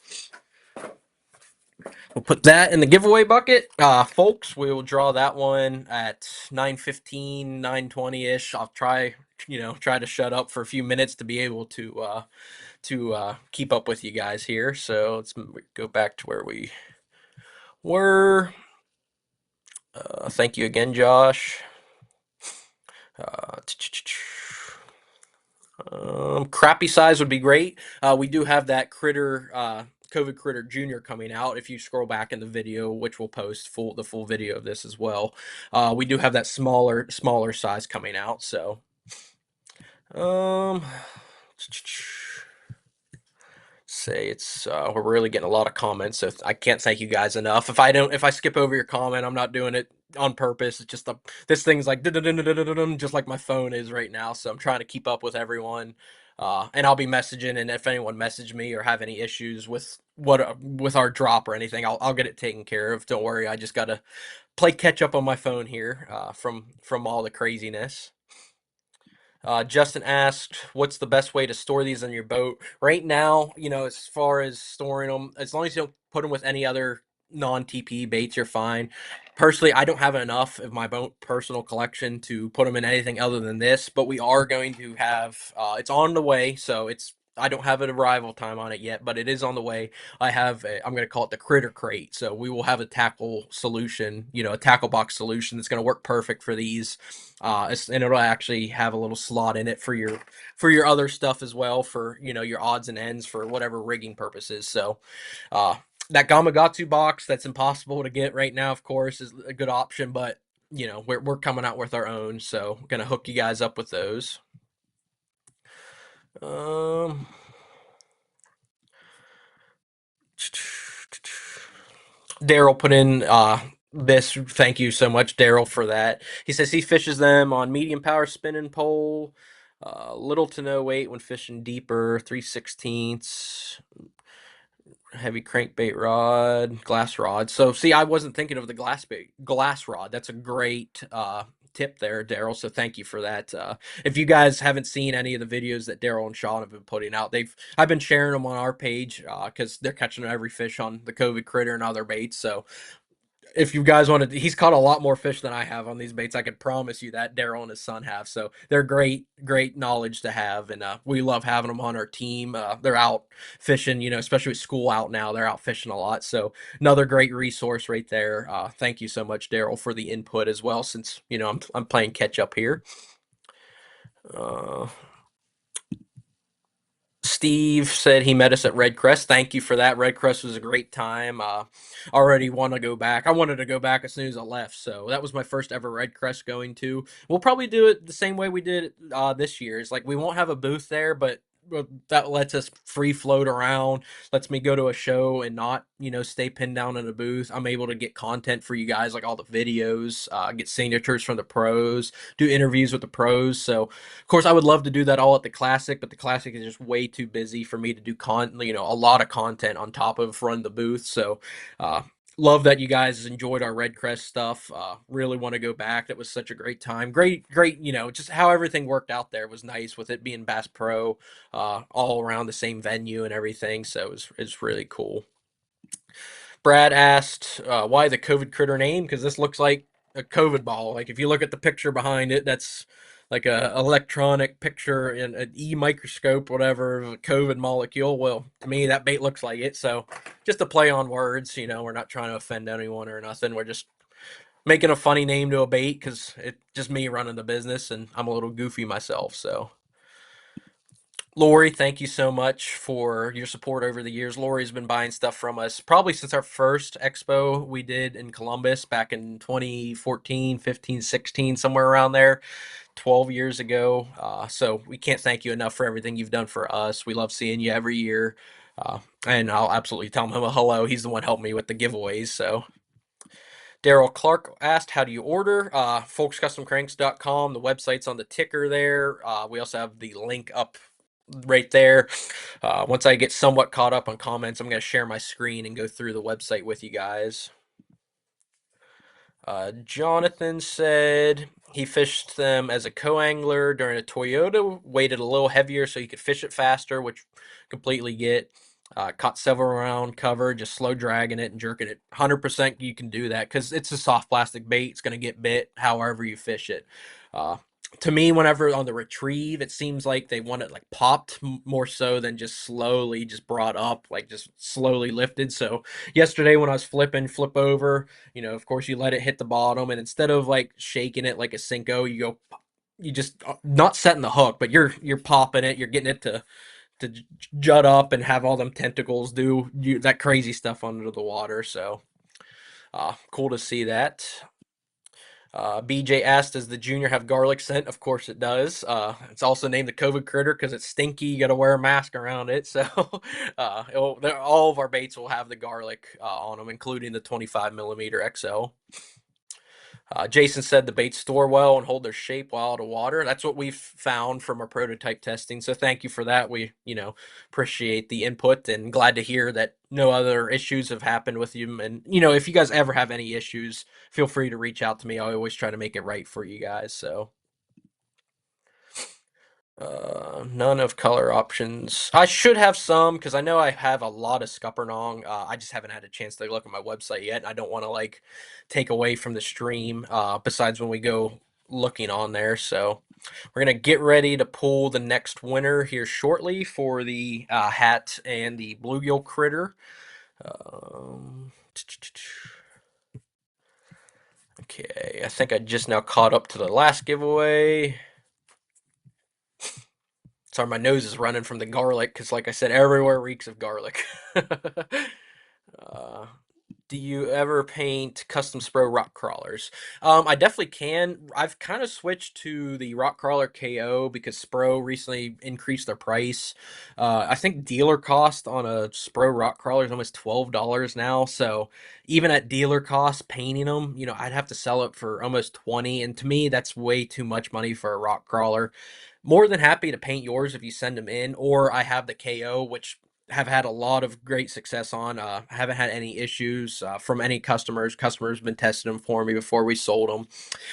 we'll put that in the giveaway bucket. Folks, we will draw that one at 9:15, 9:20 ish. I'll try to shut up for a few minutes to be able to keep up with you guys here. So let's go back to where we were. Thank you again, Josh. Uh, Crappy size would be great. We do have that critter, COVID critter junior coming out. If you scroll back in the video, which we'll post the full video of this as well, we do have that smaller size coming out. So, um, say it's we're really getting a lot of comments, so I can't thank you guys enough. If I skip over your comment, I'm not doing it on purpose. It's just this thing's like just like my phone is right now, so I'm trying to keep up with everyone. And I'll be messaging, and if anyone message me or have any issues with our drop or anything, I'll get it taken care of. Don't worry, I just gotta play catch up on my phone here from all the craziness. Justin asked, "What's the best way to store these on your boat?" Right now, as far as storing them, as long as you don't put them with any other non-TP baits, you're fine. Personally, I don't have enough of my boat personal collection to put them in anything other than this, but we are going to have. It's on the way, so it's. I don't have an arrival time on it yet, but it is on the way. I'm going to call it the critter crate. So we will have a tackle solution, a tackle box solution that's going to work perfect for these, and it'll actually have a little slot in it for your other stuff as well, for your odds and ends for whatever rigging purposes. So That Gamagatsu box that's impossible to get right now, of course, is a good option, but we're coming out with our own, so gonna hook you guys up with those. Um, Daryl put in this. Thank you so much, Daryl, for that. He says he fishes them on medium power spinning pole, little to no weight when fishing deeper, 3/16 heavy crankbait rod, glass rod. So see, I wasn't thinking of the glass rod. That's a great tip there, Daryl. So thank you for that. If you guys haven't seen any of the videos that Daryl and Sean have been putting out, I've been sharing them on our page because they're catching every fish on the COVID critter and other baits. So if you guys want to, he's caught a lot more fish than I have on these baits. I can promise you that Daryl and his son have. So they're great knowledge to have, and we love having them on our team. They're out fishing, especially with school out now. They're out fishing a lot. So another great resource right there. Thank you so much, Daryl, for the input as well. Since I'm playing catch up here. Uh, Steve said he met us at Red Crest. Thank you for that. Red Crest was a great time. Already want to go back. I wanted to go back as soon as I left, so that was my first ever Red Crest going to. We'll probably do it the same way we did it this year. It's like we won't have a booth there, but that lets us free float around. Lets me go to a show and not stay pinned down in a booth. I'm able to get content for you guys, like all the videos, get signatures from the pros, do interviews with the pros. So of course, I would love to do that all at the Classic, but the Classic is just way too busy for me to do a lot of content on top of run the booth. So, uh, love that you guys enjoyed our Red Crest stuff. Really want to go back. That was such a great time. Great. Just how everything worked out there was nice with it being Bass Pro, all around the same venue and everything. So it's really cool. Brad asked why the COVID critter name, because this looks like a COVID ball. Like if you look at the picture behind it, that's like a electronic picture in an E microscope, whatever, of a COVID molecule. Well, to me, that bait looks like it. So just a play on words. We're not trying to offend anyone or nothing. We're just making a funny name to a bait because it's just me running the business, and I'm a little goofy myself. So Lori, thank you so much for your support over the years. Lori's been buying stuff from us probably since our first expo we did in Columbus back in 2014, 15, 16, somewhere around there, 12 years ago. So we can't thank you enough for everything you've done for us. We love seeing you every year. And I'll absolutely tell him a hello. He's the one helping me with the giveaways. So Daryl Clark asked, how do you order? Folkscustomcranks.com. The website's on the ticker there. We also have the link up right there. Once I get somewhat caught up on comments, I'm going to share my screen and go through the website with you guys. Jonathan said he fished them as a co-angler during a Toyota, weighted a little heavier so he could fish it faster, which completely get. Caught several round cover, just slow dragging it and jerking it. 100% you can do that because it's a soft plastic bait. It's going to get bit however you fish it. Uh, to me, whenever on the retrieve, it seems like they want it like popped more so than just slowly just brought up, like just slowly lifted. So yesterday when I was flip over, of course you let it hit the bottom, and instead of like shaking it like a Cinco, you just not setting the hook, but you're popping it, you're getting it to jut up and have all them tentacles do that crazy stuff under the water. So cool to see that. BJ asked, does the junior have garlic scent? Of course it does. It's also named the COVID critter because it's stinky. You got to wear a mask around it. So all of our baits will have the garlic on them, including the 25 millimeter XL. Jason said the baits store well and hold their shape while out of water. That's what we've found from our prototype testing. So thank you for that. We, appreciate the input and glad to hear that no other issues have happened with you. And, if you guys ever have any issues, feel free to reach out to me. I always try to make it right for you guys. So none of color options. I should have some because I know I have a lot of Scuppernong. I just haven't had a chance to look at my website yet, and I don't want to like take away from the stream. Besides when we go looking on there, so we're gonna get ready to pull the next winner here shortly for the hat and the bluegill critter. Okay, I think I just now caught up to the last giveaway. Sorry, my nose is running from the garlic because, like I said, everywhere reeks of garlic. Uh, do you ever paint custom spro rock crawlers? I definitely can. I've kind of switched to the rock crawler KO because Spro recently increased their price. I think dealer cost on a Spro rock crawler is almost $12 now. So even at dealer cost, painting them, I'd have to sell it for almost 20. And to me, that's way too much money for a rock crawler. More than happy to paint yours if you send them in, or I have the KO, which have had a lot of great success on. Haven't had any issues from any customers. Customers have been testing them for me before we sold them,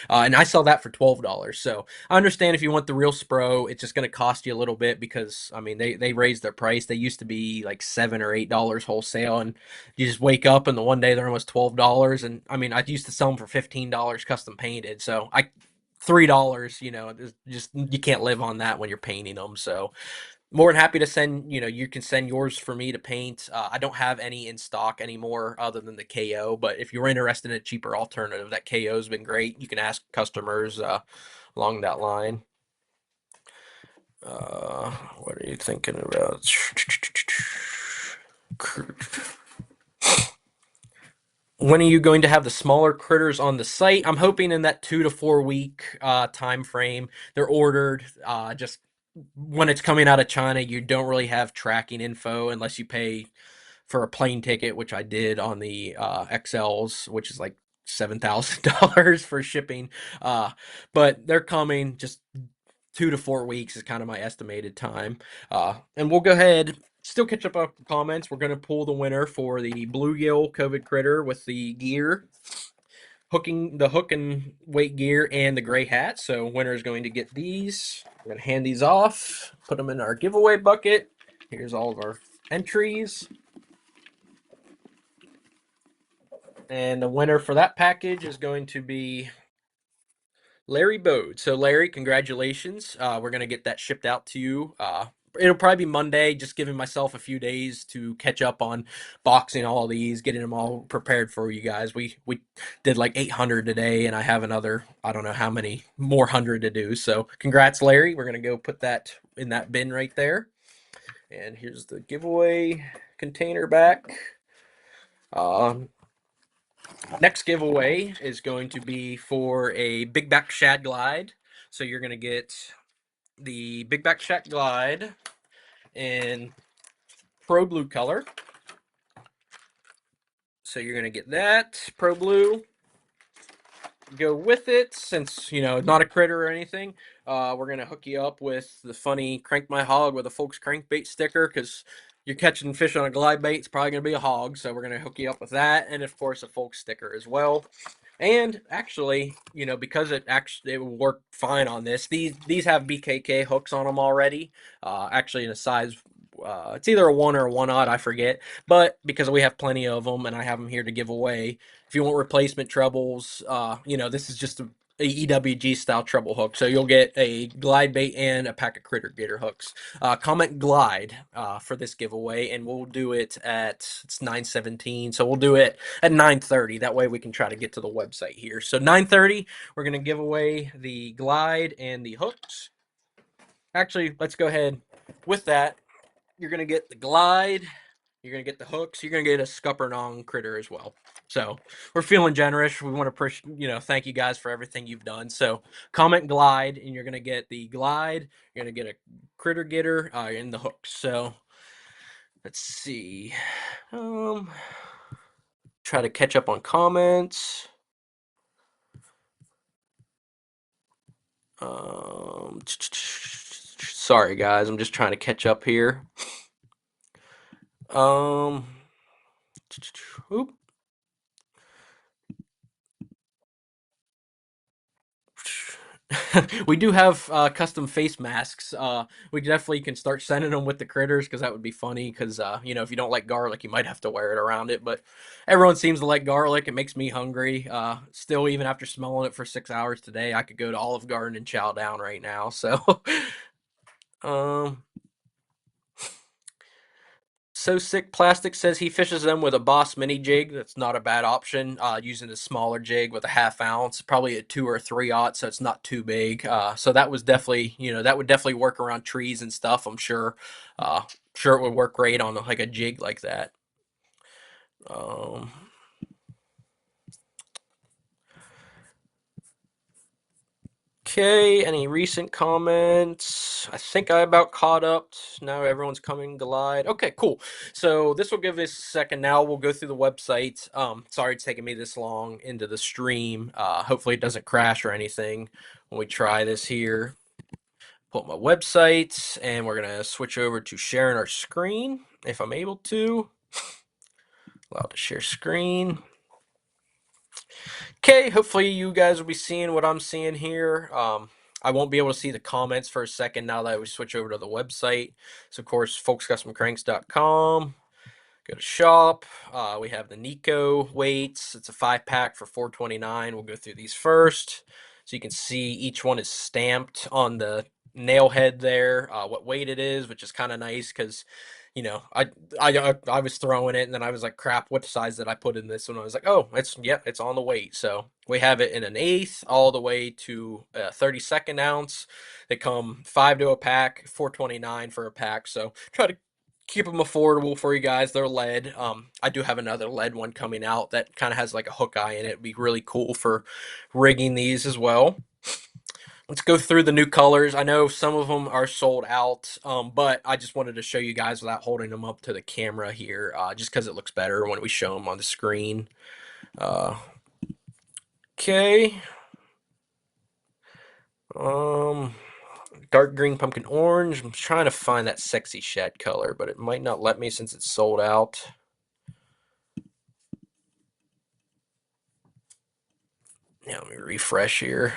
and I sell that for $12. So I understand if you want the real Spro, it's just going to cost you a little bit because I mean they raised their price. They used to be like $7 or $8 wholesale, and you just wake up and the one day they're almost $12. And I mean I used to sell them for $15 custom painted. So I $3, just you can't live on that when you're painting them. So more than happy to send, you can send yours for me to paint. I don't have any in stock anymore other than the KO, but if you're interested in a cheaper alternative, that KO has been great. You can ask customers along that line. What are you thinking about? When are you going to have the smaller critters on the site? I'm hoping in that 2 to 4 week time frame. They're ordered. Just when it's coming out of China, you don't really have tracking info unless you pay for a plane ticket, which I did on the XLs, which is like $7,000 for shipping. Uh, but they're coming. Just 2 to 4 weeks is kind of my estimated time. And we'll go ahead, still catch up on comments. We're going to pull the winner for the bluegill COVID critter with the gear, hooking the hook and weight gear, and the gray hat. So winner is going to get these. We're going to hand these off, put them in our giveaway bucket. Here's all of our entries. And the winner for that package is going to be Larry Bode. So, Larry, congratulations. We're going to get that shipped out to you. It'll probably be Monday, just giving myself a few days to catch up on boxing all these, getting them all prepared for you guys. We did like 800 today, and I have another, I don't know how many more hundred to do. So, congrats, Larry. We're going to go put that in that bin right there. And here's the giveaway container back. Next giveaway is going to be for a big back shad glide. So you're going to get the big back shad glide in pro blue color. So you're going to get that pro blue. Go with it, since not a critter or anything. We're gonna hook you up with the funny crank my hog with a Fulks crankbait sticker, because you're catching fish on a glide bait. It's probably gonna be a hog, so we're gonna hook you up with that, and of course a Fulks sticker as well. And actually, because it will work fine on this. These have BKK hooks on them already. Actually, in a size, it's either a 1 or a 1/0, I forget. But because we have plenty of them, and I have them here to give away, if you want replacement trebles, this is just a EWG style treble hook. So you'll get a glide bait and a pack of critter gator hooks. Comment glide for this giveaway, and we'll do it it's 9:17, so we'll do it at 9:30. That way we can try to get to the website here. So 9:30, we're gonna give away the glide and the hooks. Actually, let's go ahead with that. You're gonna get the glide. You're gonna get the hooks. You're gonna get a scuppernong critter as well. So we're feeling generous. We want to thank you guys for everything you've done. So comment glide, and you're gonna get the glide. You're gonna get a critter getter and the hooks. So let's see. Try to catch up on comments. Sorry guys, I'm just trying to catch up here. Um, oop. We do have custom face masks. We definitely can start sending them with the critters, because that would be funny. Because if you don't like garlic, you might have to wear it around it. But everyone seems to like garlic. It makes me hungry. Still, even after smelling it for 6 hours today, I could go to Olive Garden and chow down right now. So, um, So Sick Plastic says he fishes them with a Boss mini jig. That's not a bad option. Using a smaller jig with a half ounce, probably a 2 or 3/0, so it's not too big. So that was definitely, that would definitely work around trees and stuff. I'm sure. Sure, it would work great on like a jig like that. Um, Okay, any recent comments? I think I about caught up. Now everyone's coming to Glide. Okay, cool. So this will give us a second. Now we'll go through the website. Sorry it's taking me this long into the stream. Hopefully it doesn't crash or anything when we try this here. Pull up my website, and we're gonna switch over to sharing our screen if I'm able to. Allowed to share screen. Okay, hopefully you guys will be seeing what I'm seeing here. I won't be able to see the comments for a second now that we switch over to the website. So, of course, folkscustomcranks.com. Go to shop. We have the Nico weights. It's a 5-pack for $4.29. We'll go through these first. So you can see each one is stamped on the nail head there, what weight it is, which is kind of nice because I was throwing it and then I was like, crap, what size did I put in this? And I was like, oh, it's on the weight. So we have it in an eighth all the way to a 32nd ounce. They come 5 to a pack, $4.29 for a pack. So try to keep them affordable for you guys. They're lead. I do have another lead one coming out that kind of has like a hook eye in it. It'd be really cool for rigging these as well. Let's go through the new colors. I know some of them are sold out, but I just wanted to show you guys without holding them up to the camera here, just because it looks better when we show them on the screen. Uh, okay. Um, Dark green pumpkin orange. I'm trying to find that sexy shed color, but it might not let me since it's sold out. Yeah, let me refresh here.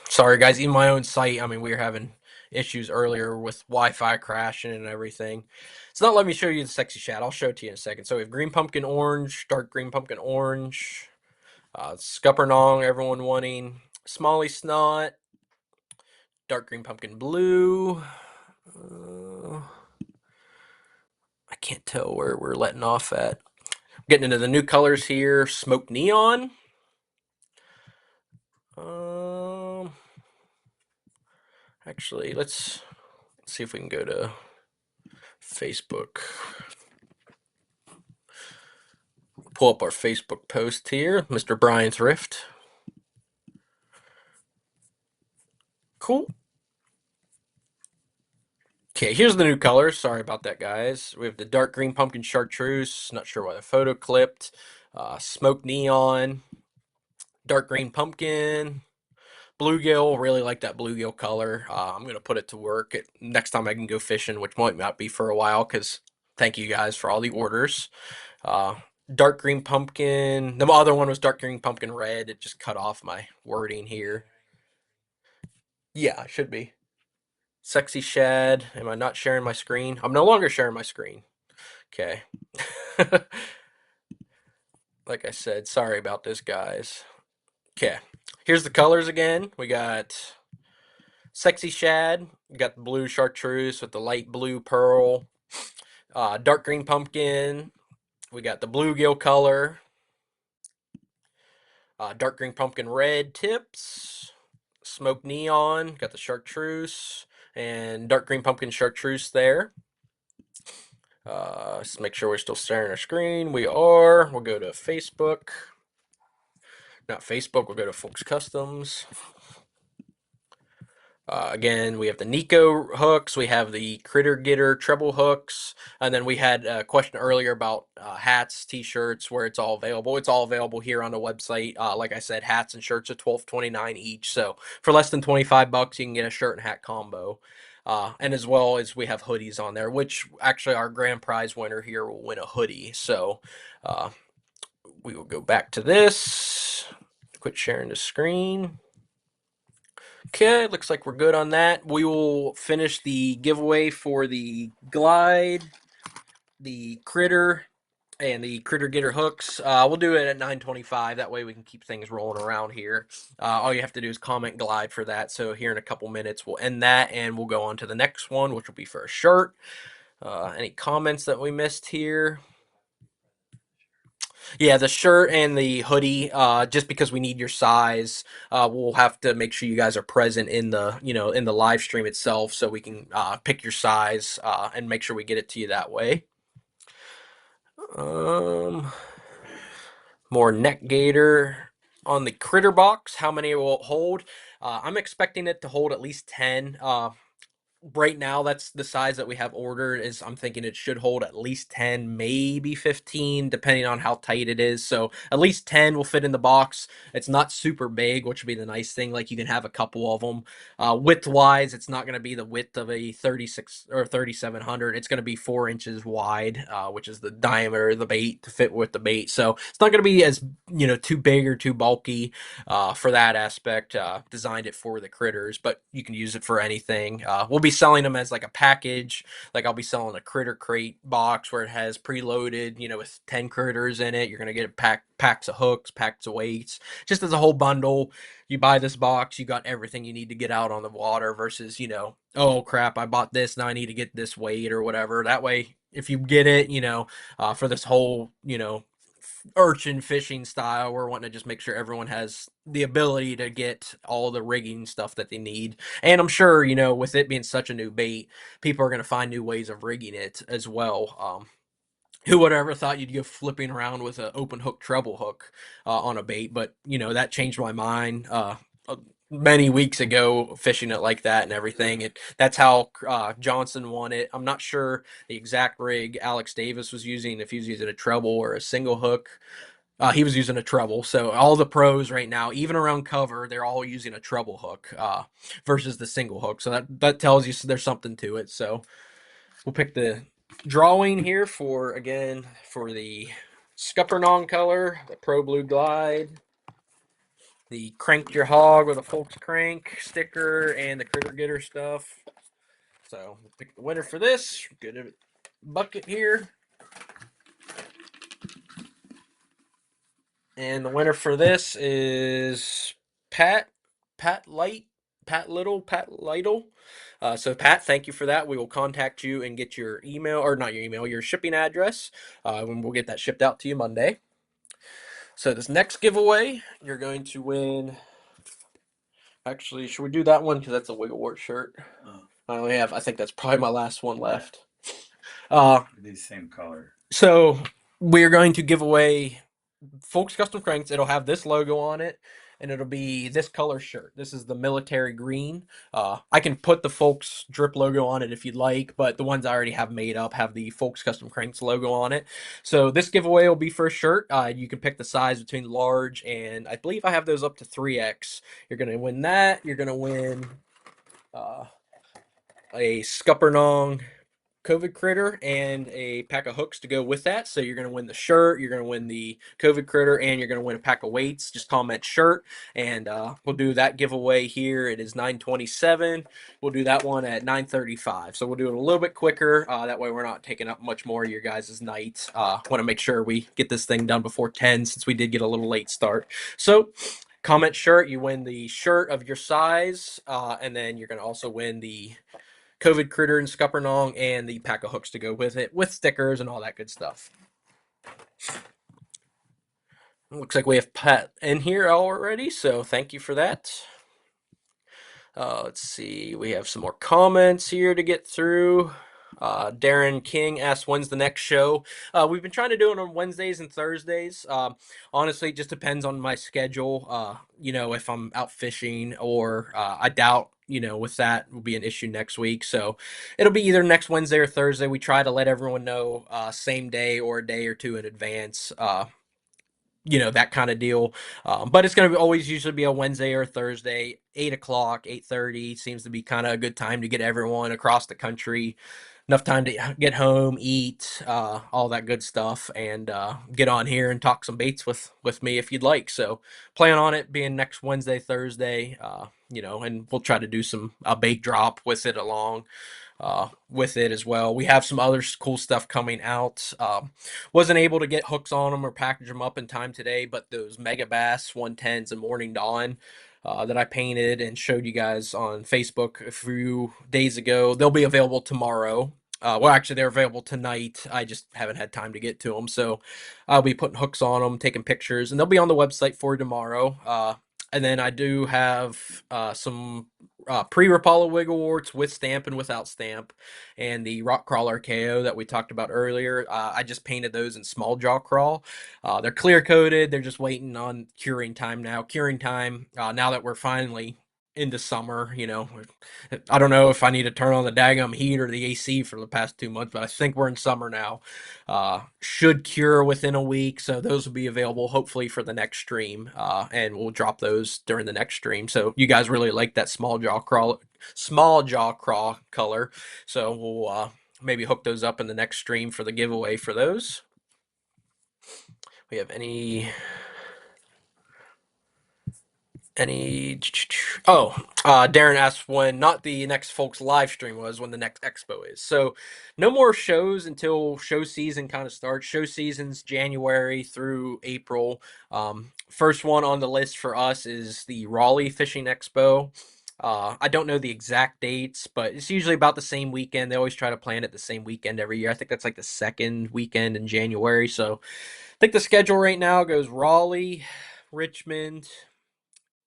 Sorry, guys. Even my own site, I mean, we were having issues earlier with Wi-Fi crashing and everything. It's not letting me show you the sexy chat. I'll show it to you in a second. So we have green pumpkin orange, dark green pumpkin orange, scuppernong, everyone wanting, smalley snot, dark green pumpkin blue. I can't tell where we're letting off at. Getting into the new colors here, smoke neon. Um, Actually, let's see if we can go to Facebook. Pull up our Facebook post here, Mr. Brian Thrift. Cool. Okay, here's the new colors. Sorry about that, guys. We have the dark green pumpkin chartreuse. Not sure why the photo clipped. Smoke neon, dark green pumpkin, bluegill. Really like that bluegill color. I'm gonna put it to work next time I can go fishing, which might not be for a while. Cause thank you guys for all the orders. Uh, Dark green pumpkin. The other one was dark green pumpkin red. It just cut off my wording here. Yeah, it should be. Sexy shad. Am I not sharing my screen? I'm no longer sharing my screen. Okay. Like I said, sorry about this, guys. Okay. Here's the colors again. We got sexy shad. We got the blue chartreuse with the light blue pearl. Dark green pumpkin. We got the bluegill color. Dark green pumpkin red tips. Smoke neon. Got the chartreuse. And dark green pumpkin chartreuse there. Let's make sure we're still staring at our screen. We are. We'll go to Facebook. Not Facebook. We'll go to Fulks Customs. Again, we have the Nico hooks, we have the Critter Getter treble hooks, and then we had a question earlier about hats, t-shirts, where it's all available. It's all available here on the website. Like I said, hats and shirts are $12.29 each. So for less than $25, you can get a shirt and hat combo. And as well as we have hoodies on there, which actually our grand prize winner here will win a hoodie. So uh, we will go back to this. Quit sharing the screen. Okay, looks like we're good on that. We will finish the giveaway for the Glide, the Critter, and the Critter Getter hooks. We'll do it at 9:25. That way we can keep things rolling around here. All you have to do is comment Glide for that. So here in a couple minutes we'll end that and we'll go on to the next one, which will be for a shirt. Any comments that we missed here? Yeah, the shirt and the hoodie, just because we need your size, we'll have to make sure you guys are present in the, in the live stream itself so we can pick your size and make sure we get it to you that way. Um, More neck gator on the critter box. How many will it hold? I'm expecting it to hold at least 10. Right now that's the size that we have ordered. Is I'm thinking it should hold at least 10, maybe 15, depending on how tight it is. So at least 10 will fit in the box. It's not super big, which would be the nice thing. Like you can have a couple of them. Width wise, it's not going to be the width of a 36 or 3700. It's going to be 4 inches wide, which is the diameter of the bait to fit with the bait. So it's not going to be as, too big or too bulky for that aspect. Designed it for the critters, but you can use it for anything. We'll be selling them as like a package. Like I'll be selling a critter crate box where it has preloaded, with 10 critters in it. You're gonna get packs of hooks, packs of weights, just as a whole bundle. You buy this box, you got everything you need to get out on the water. Versus, oh crap, I bought this, now I need to get this weight or whatever. That way, if you get it, for this whole, urchin fishing style. We're wanting to just make sure everyone has the ability to get all the rigging stuff that they need. And I'm sure, with it being such a new bait, people are going to find new ways of rigging it as well. Who would have ever thought you'd go flipping around with an open hook treble hook on a bait? But that changed my mind many weeks ago, fishing it like that and everything. That's how Johnson won it. I'm not sure the exact rig Alex Davis was using, if he was using a treble or a single hook. He was using a treble. So all the pros right now, even around cover, they're all using a treble hook versus the single hook. So that tells you there's something to it. So we'll pick the drawing here for the Scuppernong color, the Pro Blue Glide, the Crank Your Hog with a Fulks crank sticker, and the Critter Getter stuff. So we'll pick the winner for this. Get a bucket here. And the winner for this is Pat, Pat Light, Pat Little, Pat Lytle. So Pat, thank you for that. We will contact you and get your email, or not your email, your shipping address, and we'll get that shipped out to you Monday. So this next giveaway, you're going to win. Actually, should we do that one because that's a Wiggle Wart shirt? I only have. I think that's probably my last one left. These same color. So we're going to give away Folks Custom Cranks. It'll have this logo on it, and it'll be this color shirt. This is the military green. I can put the Folks drip logo on it if you'd like, but the ones I already have made up have the Folks Custom Cranks logo on it. So this giveaway will be for a shirt. You can pick the size between large and I believe I have those up to 3X. You're gonna win that. You're gonna win uh, a Scuppernong COVID critter and a pack of hooks to go with that. So you're going to win the shirt, you're going to win the COVID critter, and you're going to win a pack of weights. Just comment shirt, and we'll do that giveaway here. It is 9:27. We'll do that one at 9:35. So we'll do it a little bit quicker. That way we're not taking up much more of your guys' night. Want to make sure we get this thing done before 10 since we did get a little late start. So comment shirt, you win the shirt of your size, and then you're going to also win the COVID critter and Scuppernong and the pack of hooks to go with it, with stickers and all that good stuff. Looks like we have Pat in here already, so thank you for that. Let's see, we have some more comments here to get through. Darren King asked, when's the next show? We've been trying to do it on Wednesdays and Thursdays. Honestly, it just depends on my schedule. If I'm out fishing or I doubt, with that will be an issue next week. So it'll be either next Wednesday or Thursday. We try to let everyone know same day or a day or two in advance. That kind of deal. But it's going to always usually be a Wednesday or a Thursday, 8 o'clock, 8:30 seems to be kind of a good time to get everyone across the country. Enough time to get home, eat, all that good stuff, and get on here and talk some baits with me if you'd like. So plan on it being next Wednesday, Thursday, and we'll try to do some bait drop with it along with it as well. We have some other cool stuff coming out. Wasn't able to get hooks on them or package them up in time today, but those Mega Bass 110s and Morning Dawn that I painted and showed you guys on Facebook a few days ago, they'll be available tomorrow. Well, actually, they're available tonight. I just haven't had time to get to them, so I'll be putting hooks on them, taking pictures, and they'll be on the website for tomorrow. And then I do have some pre-Rapala Wiggle with stamp and without stamp, and the Rock Crawler KO that we talked about earlier. I just painted those in small jaw crawl. They're clear coated. They're just waiting on curing time now. Curing time now that we're finally into summer. I don't know if I need to turn on the daggum heat or the AC for the past 2 months, but I think we're in summer now. Should cure within a week, so those will be available hopefully for the next stream, and we'll drop those during the next stream. So you guys really like that small jaw crawl color, so we'll maybe hook those up in the next stream for the giveaway for those. We have any Darren asked when not the next Folks live stream was, when the next expo is. So no more shows until show season kind of starts. Show season's January through April. First one on the list for us is the Raleigh Fishing Expo. I don't know the exact dates, but it's usually about the same weekend. They always try to plan it the same weekend every year. I think that's like the second weekend in January. So I think the schedule right now goes Raleigh, Richmond,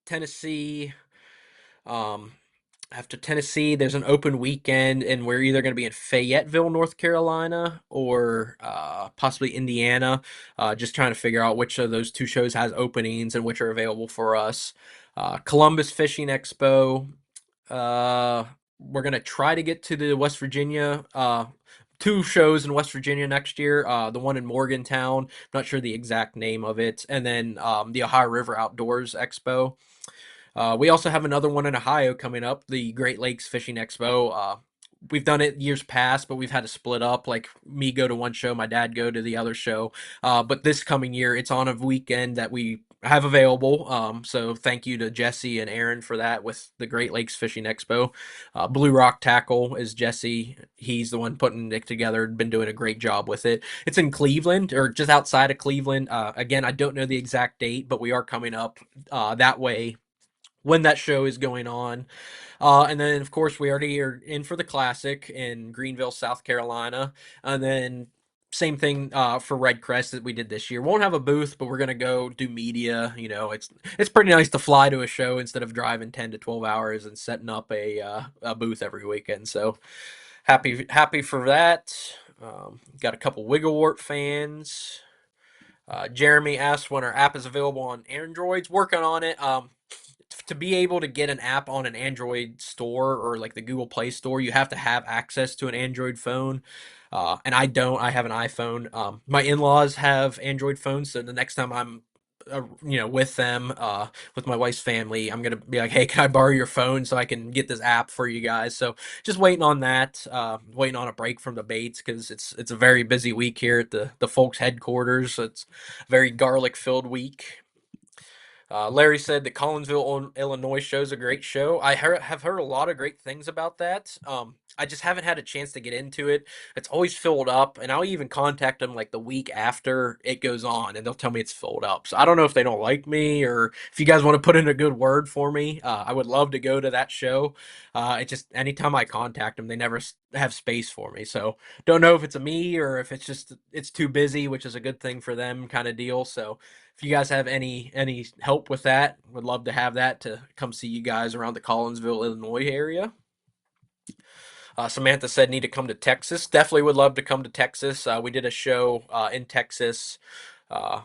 Tennessee. Um, After Tennessee, there's an open weekend, and we're either going to be in Fayetteville, North Carolina, or possibly Indiana. Just trying to figure out which of those two shows has openings and which are available for us. Columbus Fishing Expo. Uh, we're going to try to get to the West Virginia. Two shows in West Virginia next year. The one in Morgantown, not sure the exact name of it, and then the Ohio River Outdoors Expo. We also have another one in Ohio coming up, the Great Lakes Fishing Expo. We've done it years past, but we've had to split up. Like me go to one show, my dad go to the other show. But this coming year, it's on a weekend that we have available. So thank you to Jesse and Aaron for that with the Great Lakes Fishing Expo. Blue Rock Tackle is Jesse. He's the one putting it together. Been doing a great job with it. It's in Cleveland or just outside of Cleveland. Again, I don't know the exact date, but we are coming up that way when that show is going on. And then, of course, we already are in for the Classic in Greenville, South Carolina. And then, same thing for Red Crest that we did this year. Won't have a booth, but we're gonna go do media. It's pretty nice to fly to a show instead of driving 10 to 12 hours and setting up a booth every weekend. So happy for that. Got a couple Wigglewort fans. Jeremy asked when our app is available on Androids. Working on it. To be able to get an app on an Android store or like the Google Play Store, you have to have access to an Android phone. And I don't. I have an iPhone. My in-laws have Android phones, so the next time I'm, with them, with my wife's family, I'm gonna be like, "Hey, can I borrow your phone so I can get this app for you guys?" So just waiting on that. Waiting on a break from the Bates because it's a very busy week here at the Folks headquarters. So it's a very garlic-filled week. Larry said that Collinsville, Illinois show's a great show. Have heard a lot of great things about that. I just haven't had a chance to get into it. It's always filled up, and I'll even contact them like the week after it goes on, and they'll tell me it's filled up. So I don't know if they don't like me or if you guys want to put in a good word for me. I would love to go to that show. It just anytime I contact them, they never have space for me. So don't know if it's a me or if it's too busy, which is a good thing for them kind of deal. So if you guys have any help with that, would love to have that to come see you guys around the Collinsville, Illinois area. Samantha said need to come to Texas. Definitely would love to come to Texas. We did a show in Texas uh,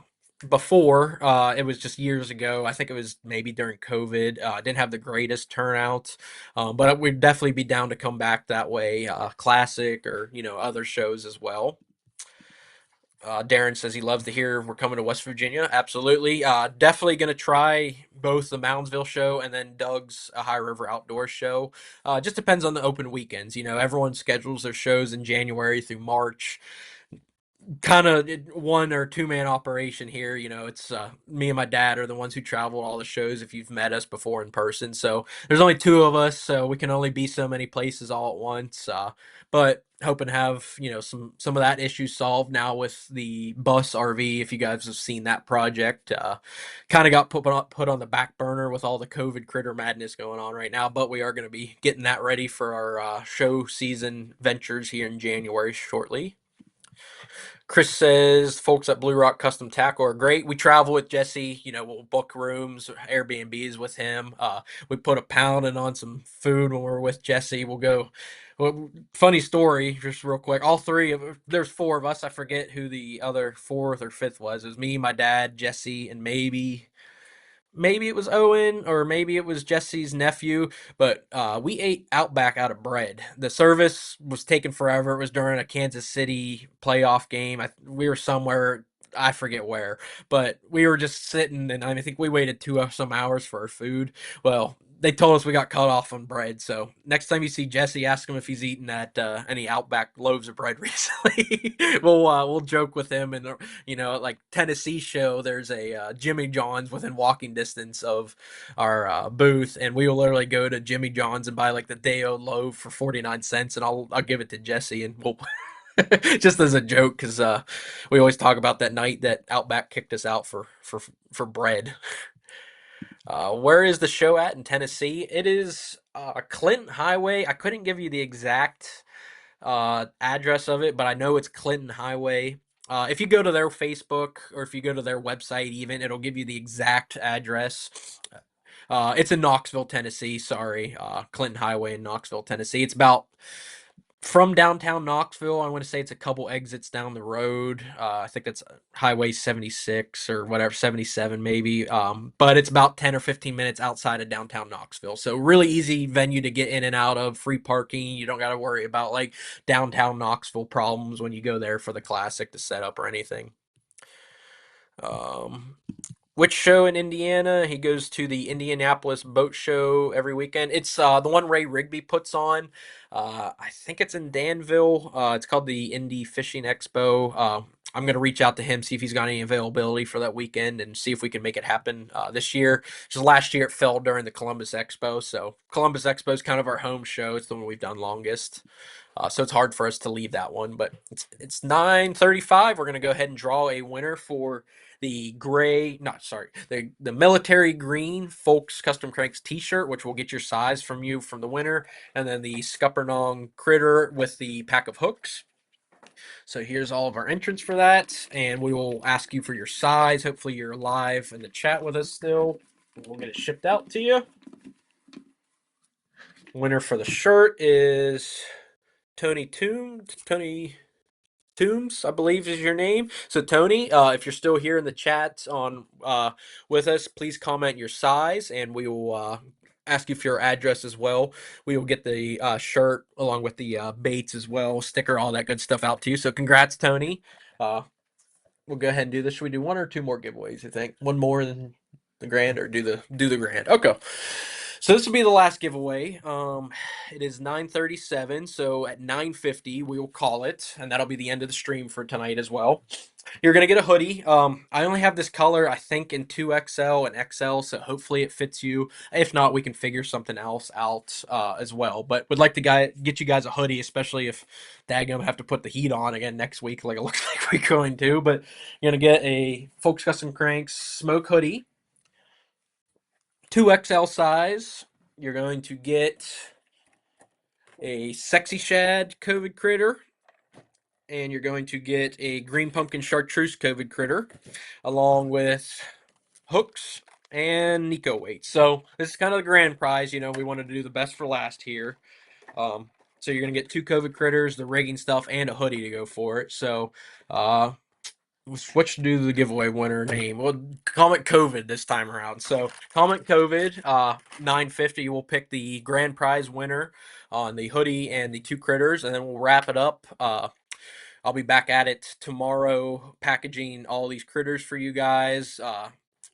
before. It was just years ago. I think it was maybe during COVID. Didn't have the greatest turnout, but we'd definitely be down to come back that way. Classic or other shows as well. Darren says he loves to hear we're coming to West Virginia. Absolutely. Definitely going to try both the Moundsville show and then Doug's High River Outdoor show. Just depends on the open weekends. Everyone schedules their shows in January through March. Kind of one or two man operation here. It's me and my dad are the ones who travel all the shows if you've met us before in person. So there's only two of us, so we can only be so many places all at once. But hoping to have some of that issue solved now with the bus RV. If you guys have seen that project, kind of got put on the back burner with all the COVID critter madness going on right now. But we are going to be getting that ready for our show season ventures here in January shortly. Chris says folks at Blue Rock Custom Tackle are great. We travel with Jesse. We'll book rooms, Airbnbs with him. We put a pounding on some food when we're with Jesse. We'll go. Well, funny story, just real quick. All three of there's four of us. I forget who the other fourth or fifth was. It was me, my dad, Jesse, and maybe it was Owen or maybe it was Jesse's nephew, but we ate Outback out of bread. The service was taking forever. It was during a Kansas City playoff game. We were somewhere, I forget where, but we were just sitting, and I think we waited some hours for our food. Well, they told us we got cut off on bread. So next time you see Jesse, ask him if he's eaten at any Outback loaves of bread recently. We'll joke with him, and like Tennessee show, there's a Jimmy John's within walking distance of our booth, and we will literally go to Jimmy John's and buy like the Day-O loaf for 49 cents, and I'll give it to Jesse, and we'll just as a joke because we always talk about that night that Outback kicked us out for bread. Where is the show at in Tennessee? It is Clinton Highway. I couldn't give you the exact address of it, but I know it's Clinton Highway. If you go to their Facebook or if you go to their website, even it'll give you the exact address. It's in Knoxville, Tennessee. Sorry, Clinton Highway in Knoxville, Tennessee. It's about from downtown Knoxville. I want to say it's a couple exits down the road. I think that's Highway 76 or whatever, 77 maybe. But it's about 10 or 15 minutes outside of downtown Knoxville. So really easy venue to get in and out of, free parking. You don't got to worry about like downtown Knoxville problems when you go there for the classic to set up or anything. Um, which show in Indiana? He goes to the Indianapolis Boat Show every weekend. It's the one Ray Rigby puts on. I think it's in Danville. It's called the Indy Fishing Expo. I'm going to reach out to him, see if he's got any availability for that weekend, and see if we can make it happen this year. Just last year it fell during the Columbus Expo, so Columbus Expo is kind of our home show. It's the one we've done longest. So it's hard for us to leave that one, but it's 9:35. We're gonna go ahead and draw a winner for the gray, not sorry, the military green Folks Custom Cranks T-shirt, which will get your size from you from the winner, and then the Scuppernong Critter with the pack of hooks. So here's all of our entrants for that, and we will ask you for your size. Hopefully you're live in the chat with us still. We'll get it shipped out to you. Winner for the shirt is Tony Toombs, I believe is your name. So Tony, if you're still here in the chat on with us, please comment your size, and we will ask you for your address as well. We will get the shirt along with the baits as well, sticker, all that good stuff out to you. So congrats, Tony. Uh, we'll go ahead and do this. Should we do one or two more giveaways? I think one more than the grand, or do the grand. Okay. So this will be the last giveaway. It is 9:37, so at 9:50 we will call it, and that'll be the end of the stream for tonight as well. You're gonna get a hoodie. I only have this color, I think, in 2XL and XL, so hopefully it fits you. If not, we can figure something else out as well. But would like to get you guys a hoodie, especially if Daggum have to put the heat on again next week, like it looks like we're going to. But you're gonna get a Folks Custom Cranks smoke hoodie, 2XL size. You're going to get a Sexy Shad COVID critter, and you're going to get a Green Pumpkin Chartreuse COVID critter, along with hooks and Nico weights. So this is kind of the grand prize. We wanted to do the best for last here. So you're going to get two COVID critters, the rigging stuff, and a hoodie to go for it. So what should do the giveaway winner name? Well, comment COVID this time around. So comment COVID 950. We'll pick the grand prize winner on the hoodie and the two critters, and then we'll wrap it up. I'll be back at it tomorrow, packaging all these critters for you guys.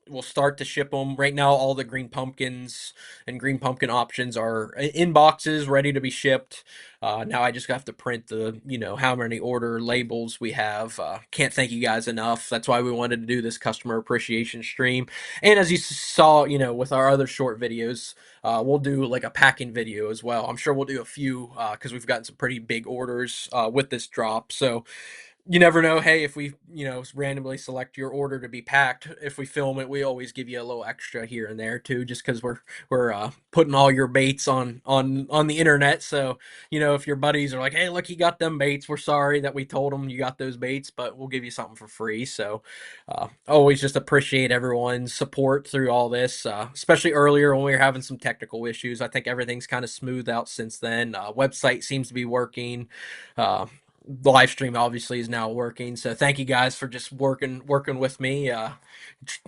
We'll start to ship them. Right now, all the green pumpkins and green pumpkin options are in boxes, ready to be shipped. Now I just have to print the, how many order labels we have. Can't thank you guys enough. That's why we wanted to do this customer appreciation stream. And as you saw, with our other short videos, we'll do like a packing video as well. I'm sure we'll do a few because we've gotten some pretty big orders with this drop. So you never know. Hey, if we, randomly select your order to be packed, if we film it, we always give you a little extra here and there too, just because we're putting all your baits on the internet. So if your buddies are like, hey, look, you got them baits. We're sorry that we told them you got those baits, but we'll give you something for free. So always just appreciate everyone's support through all this, especially earlier when we were having some technical issues. I think everything's kind of smoothed out since then. Website seems to be working. Uh, the live stream obviously is now working. So thank you guys for just working with me,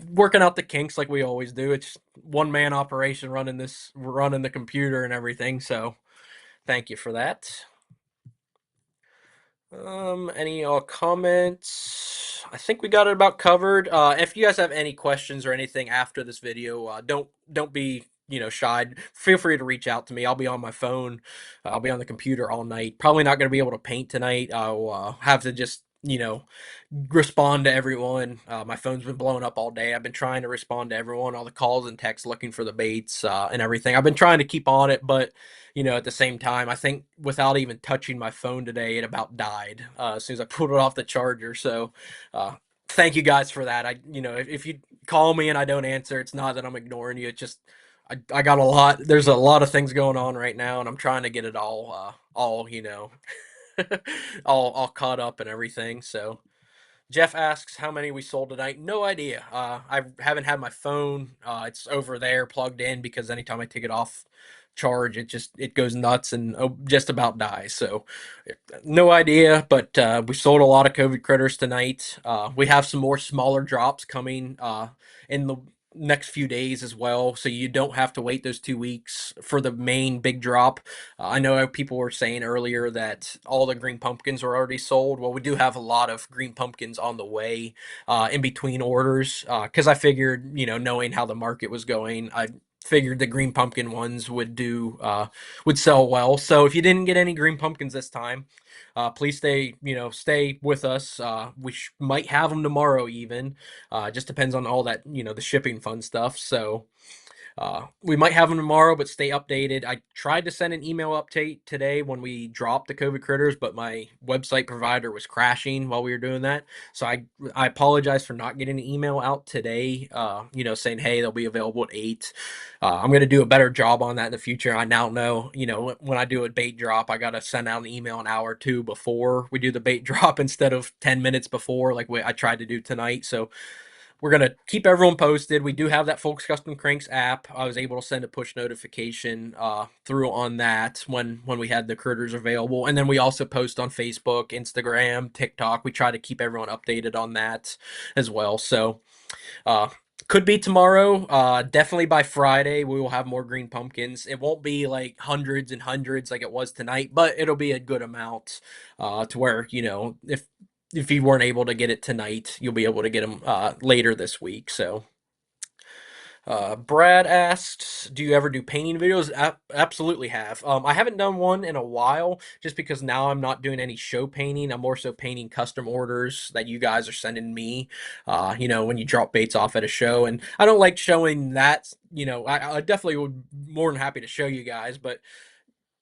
working out the kinks like we always do. It's one man operation running the computer and everything. So thank you for that. Any comments? I think we got it about covered. If you guys have any questions or anything after this video, don't be shy. Feel free to reach out to me. I'll be on my phone. I'll be on the computer all night. Probably not going to be able to paint tonight. I'll have to just respond to everyone. My phone's been blowing up all day. I've been trying to respond to everyone, all the calls and texts looking for the baits and everything. I've been trying to keep on it, but at the same time, I think without even touching my phone today, it about died as soon as I pulled it off the charger. So, thank you guys for that. If you call me and I don't answer, it's not that I'm ignoring you. It's just I got a lot. There's a lot of things going on right now, and I'm trying to get it all all caught up and everything. So. Jeff asks how many we sold tonight. No idea. I haven't had my phone. It's over there plugged in because anytime I take it off charge, it goes nuts and just about dies. So no idea. But we sold a lot of COVID critters tonight. We have some more smaller drops coming in the next few days as well, so you don't have to wait those 2 weeks for the main big drop. I know people were saying earlier that all the green pumpkins were already sold. Well, we do have a lot of green pumpkins on the way in between orders because I figured, knowing how the market was going, I figured the green pumpkin ones would sell well. So if you didn't get any green pumpkins this time, please stay with us. We might have them tomorrow even. Just depends on all that, the shipping fun stuff. So we might have them tomorrow, but stay updated. I tried to send an email update today when we dropped the COVID critters, but my website provider was crashing while we were doing that. So I apologize for not getting an email out today. Saying hey, they'll be available at 8. I'm gonna do a better job on that in the future. I now know, when I do a bait drop, I gotta send out an email an hour or two before we do the bait drop instead of 10 minutes before, like I tried to do tonight. So we're going to keep everyone posted. We do have that Folks Custom Cranks app. I was able to send a push notification through on that when we had the critters available. And then we also post on Facebook, Instagram, TikTok. We try to keep everyone updated on that as well. So uh, could be tomorrow. Definitely by Friday, we will have more green pumpkins. It won't be like hundreds and hundreds like it was tonight, but it'll be a good amount to where, if you weren't able to get it tonight, you'll be able to get them later this week. So, Brad asks, "Do you ever do painting videos?" Absolutely have. I haven't done one in a while, just because now I'm not doing any show painting. I'm more so painting custom orders that you guys are sending me. When you drop baits off at a show, and I don't like showing that. I definitely would more than happy to show you guys, but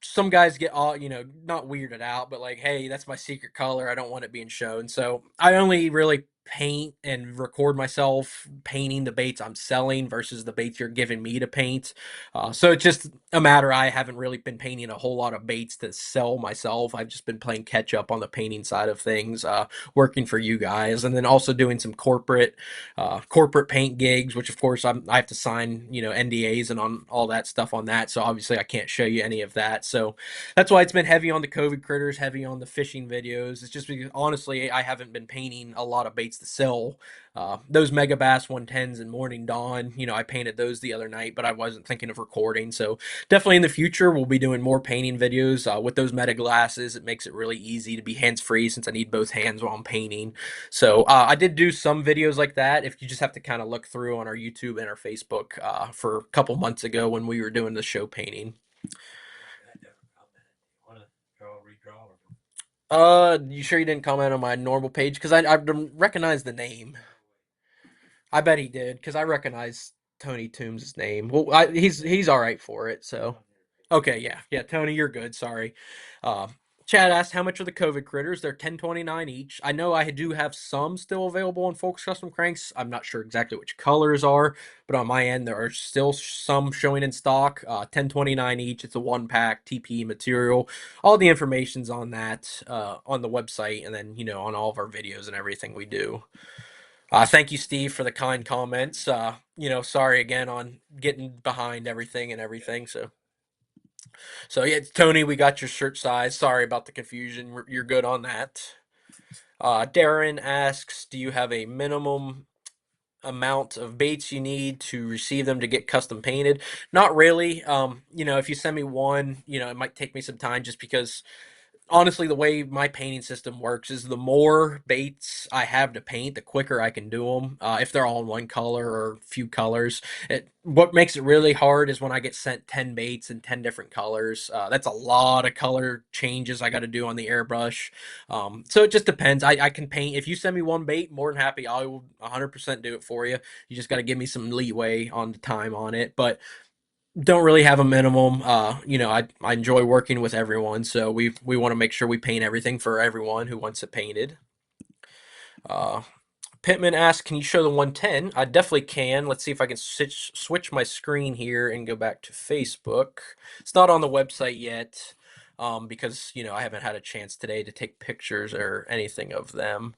some guys get all not weirded out, but like, hey, that's my secret color, I don't want it being shown. So I only really paint and record myself painting the baits I'm selling versus the baits you're giving me to paint. So it's just a matter, I haven't really been painting a whole lot of baits to sell myself. I've just been playing catch up on the painting side of things, working for you guys, and then also doing some corporate paint gigs, which of course I have to sign, NDAs and on all that stuff on that. So obviously I can't show you any of that. So that's why it's been heavy on the COVID critters, heavy on the fishing videos. It's just because honestly, I haven't been painting a lot of baits to sell. Those Mega Bass 110s and Morning Dawn, I painted those the other night, but I wasn't thinking of recording. So definitely in the future, we'll be doing more painting videos with those Meta glasses. It makes it really easy to be hands free since I need both hands while I'm painting. So I did do some videos like that. If you just have to kind of look through on our YouTube and our Facebook for a couple months ago when we were doing the show painting. I never commented. You want to redraw? You sure you didn't comment on my normal page? Because I recognize the name. I bet he did because I recognize Tony Toombs' name. Well, he's all right for it. So okay, yeah, Tony, you're good. Sorry. Uh, Chad asked how much are the COVID critters? They're 10.29 each. I know I do have some still available on Folks Custom Cranks. I'm not sure exactly which colors are, but on my end there are still some showing in stock. 10.29 each. It's a one pack TPE material. All the information's on that on the website, and then on all of our videos and everything we do. Thank you, Steve, for the kind comments. Sorry again on getting behind everything and everything. So yeah, Tony, we got your shirt size. Sorry about the confusion. You're good on that. Darren asks, do you have a minimum amount of baits you need to receive them to get custom painted? Not really. If you send me one, it might take me some time just because honestly, the way my painting system works is the more baits I have to paint, the quicker I can do them. If they're all in one color or few colors, what makes it really hard is when I get sent 10 baits in 10 different colors. That's a lot of color changes I got to do on the airbrush. So it just depends. I can paint. If you send me one bait, more than happy. I will 100% do it for you. You just got to give me some leeway on the time on it. But don't really have a minimum. I enjoy working with everyone, so we want to make sure we paint everything for everyone who wants it painted. Uh, Pittman asks, "Can you show the 110?" I definitely can. Let's see if I can switch my screen here and go back to Facebook. It's not on the website yet because I haven't had a chance today to take pictures or anything of them.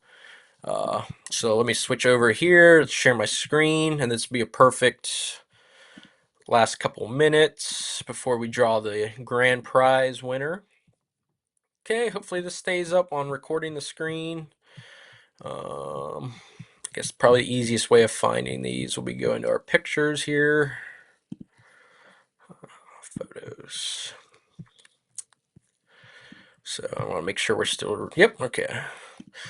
So let me switch over here. Let's share my screen, and this will be a perfect last couple minutes before we draw the grand prize winner. Okay, hopefully this stays up on recording the screen. I guess probably the easiest way of finding these will be going to our pictures here. Photos. So I want to make sure we're still, yep, okay.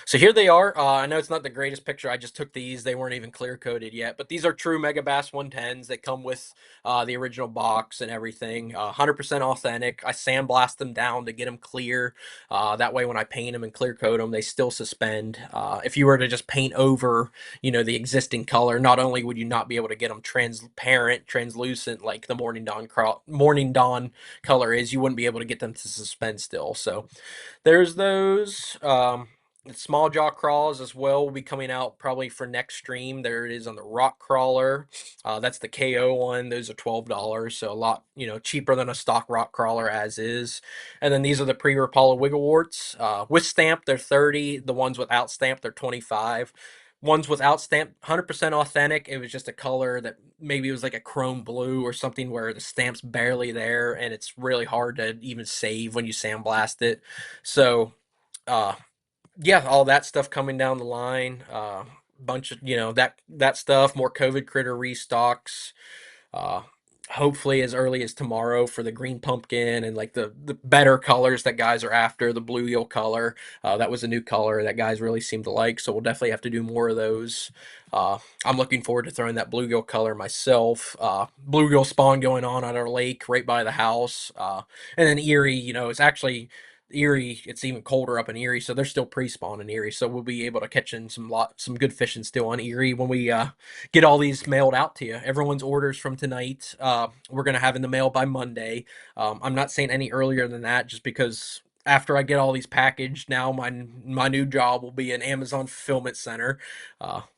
So here they are. I know it's not the greatest picture. I just took these. They weren't even clear coated yet, but these are true Megabass 110s. They come with the original box and everything. 100% authentic. I sandblast them down to get them clear. That way, when I paint them and clear coat them, they still suspend. If you were to just paint over, the existing color, not only would you not be able to get them transparent, translucent like the Morning Dawn color is, you wouldn't be able to get them to suspend still. So there's those. Small jaw crawls as well will be coming out probably for next stream. There it is on the rock crawler. That's the KO one. Those are $12, so a lot cheaper than a stock rock crawler as is. And then these are the pre-Rapala Wiggleworts. With stamp they're 30. The ones without stamp they're 25. Ones without stamp 100% authentic. It was just a color that maybe it was like a chrome blue or something where the stamp's barely there and it's really hard to even save when you sandblast it. So uh yeah, all that stuff coming down the line. Bunch of that stuff. More COVID critter restocks. Uh, Hopefully as early as tomorrow for the green pumpkin and like the better colors that guys are after. The bluegill color. That was a new color that guys really seem to like. So we'll definitely have to do more of those. I'm looking forward to throwing that bluegill color myself. Bluegill spawn going on our lake right by the house. And then Erie, it's actually Erie, it's even colder up in Erie, so they're still pre-spawn in Erie. So we'll be able to catch in some good fishing still on Erie when we get all these mailed out to you. Everyone's orders from tonight, we're gonna have in the mail by Monday. I'm not saying any earlier than that, just because after I get all these packaged, now my new job will be an Amazon fulfillment center,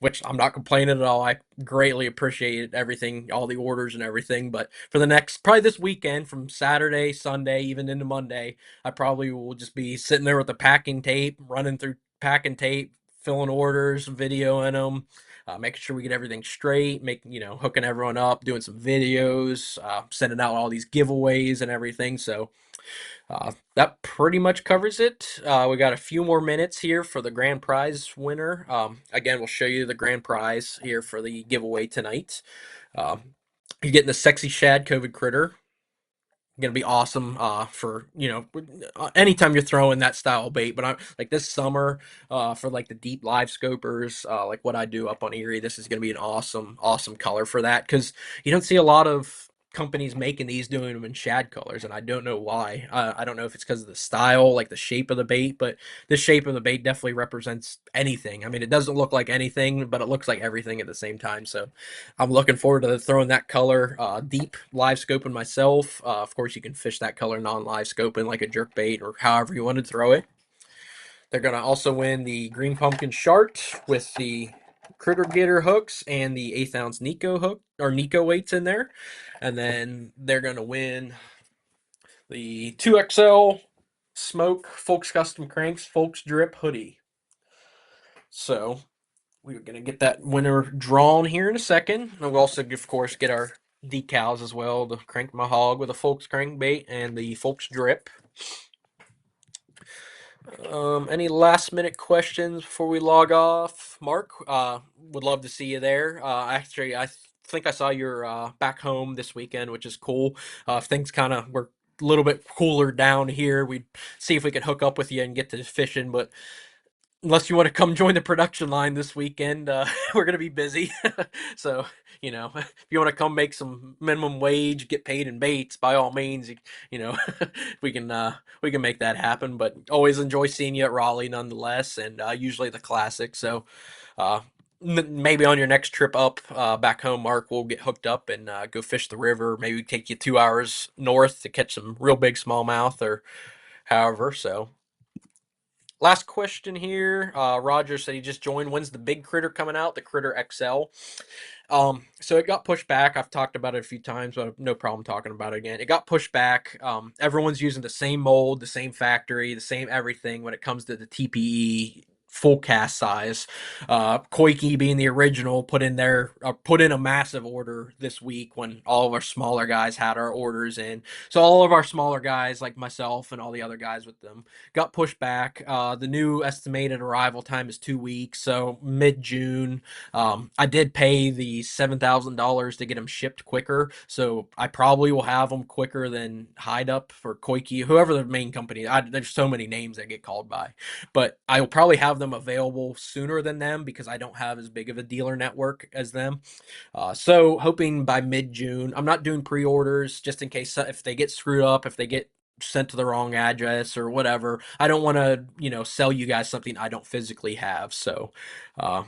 which I'm not complaining at all. I greatly appreciate everything, all the orders and everything. But for the next, probably this weekend, from Saturday, Sunday, even into Monday, I probably will just be sitting there with the packing tape, running through packing tape, filling orders, videoing them, making sure we get everything straight, hooking everyone up, doing some videos, sending out all these giveaways and everything. So that pretty much covers it. We got a few more minutes here for the grand prize winner. Again, we'll show you the grand prize here for the giveaway tonight. You're getting the Sexy Shad COVID Critter. Gonna be awesome for anytime you're throwing that style bait. But I'm like this summer for like the deep live scopers, like what I do up on Erie. This is gonna be an awesome color for that because you don't see a lot of companies making these doing them in shad colors, and I don't know why. I don't know if it's because of the style, like the shape of the bait, but the shape of the bait definitely represents anything. I mean, it doesn't look like anything, but it looks like everything at the same time. So I'm looking forward to throwing that color deep live scoping myself. Of course, you can fish that color non-live scoping like a jerk bait or however you want to throw it. They're going to also win the green pumpkin shart with the critter getter hooks and the 1/8 ounce Nico hook or Nico weights in there. And then they're going to win the 2XL Smoke Fulks Custom Cranks Fulks Drip Hoodie. So we're going to get that winner drawn here in a second. And we'll also, of course, get our decals as well. The Crank My Hog with a Fulks crankbait and the Fulks Drip. Any last minute questions before we log off? Mark, would love to see you there. Actually, I think I saw you're back home this weekend, which is cool. If things kind of were a little bit cooler down here, we'd see if we could hook up with you and get to fishing. But unless you want to come join the production line this weekend, we're going to be busy. So, if you want to come make some minimum wage, get paid in baits, by all means, you know, we can make that happen. But always enjoy seeing you at Raleigh, nonetheless, and usually the classic. So, uh, maybe on your next trip up back home, Mark, we'll get hooked up and go fish the river. Maybe take you 2 hours north to catch some real big smallmouth or however. So. Last question here. Roger said he just joined. When's the big critter coming out? The Critter XL. So it got pushed back. I've talked about it a few times, but I have no problem talking about it again. It got pushed back. Everyone's using the same mold, the same factory, the same everything when it comes to the TPE full cast size. Koike being the original put in a massive order this week when all of our smaller guys had our orders in. So all of our smaller guys like myself and all the other guys with them got pushed back. The new estimated arrival time is 2 weeks, so mid June. I did pay the $7,000 to get them shipped quicker, so I probably will have them quicker than Hide Up for Koike, whoever the main company. There's so many names that get called by, but I will probably have them available sooner than them because I don't have as big of a dealer network as them. So hoping by mid June. I'm not doing pre-orders just in case if they get screwed up, if they get sent to the wrong address or whatever. I don't want to, sell you guys something I don't physically have. So, uh,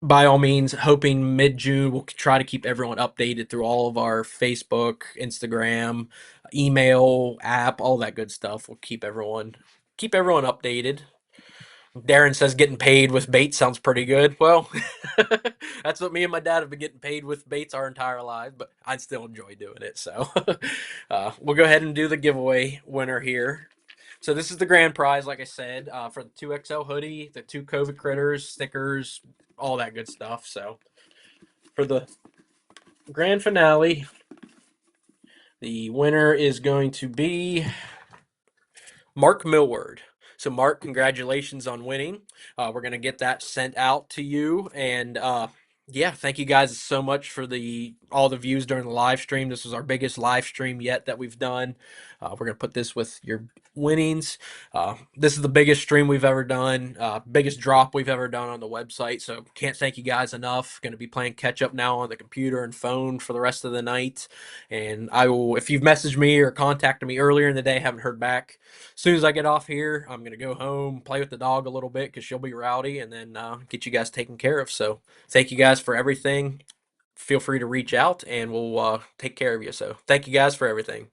by all means, hoping mid June, we'll try to keep everyone updated through all of our Facebook, Instagram, email, app, all that good stuff. We'll keep everyone updated. Darren says getting paid with baits sounds pretty good. Well, that's what me and my dad have been getting paid with baits our entire lives, but I still enjoy doing it. So we'll go ahead and do the giveaway winner here. So this is the grand prize, like I said, for the 2XL hoodie, the 2 COVID critters, stickers, all that good stuff. So for the grand finale, the winner is going to be Mark Millward. So, Mark, congratulations on winning. We're going to get that sent out to you. And yeah, thank you guys so much for all the views during the live stream. This was our biggest live stream yet that we've done. We're going to put this with your winnings. This is the biggest stream we've ever done, biggest drop we've ever done on the website. So, can't thank you guys enough. Going to be playing catch up now on the computer and phone for the rest of the night. And I will, if you've messaged me or contacted me earlier in the day, haven't heard back. As soon as I get off here, I'm going to go home, play with the dog a little bit because she'll be rowdy, and then get you guys taken care of. So thank you guys for everything. Feel free to reach out, and we'll take care of you. So thank you guys for everything.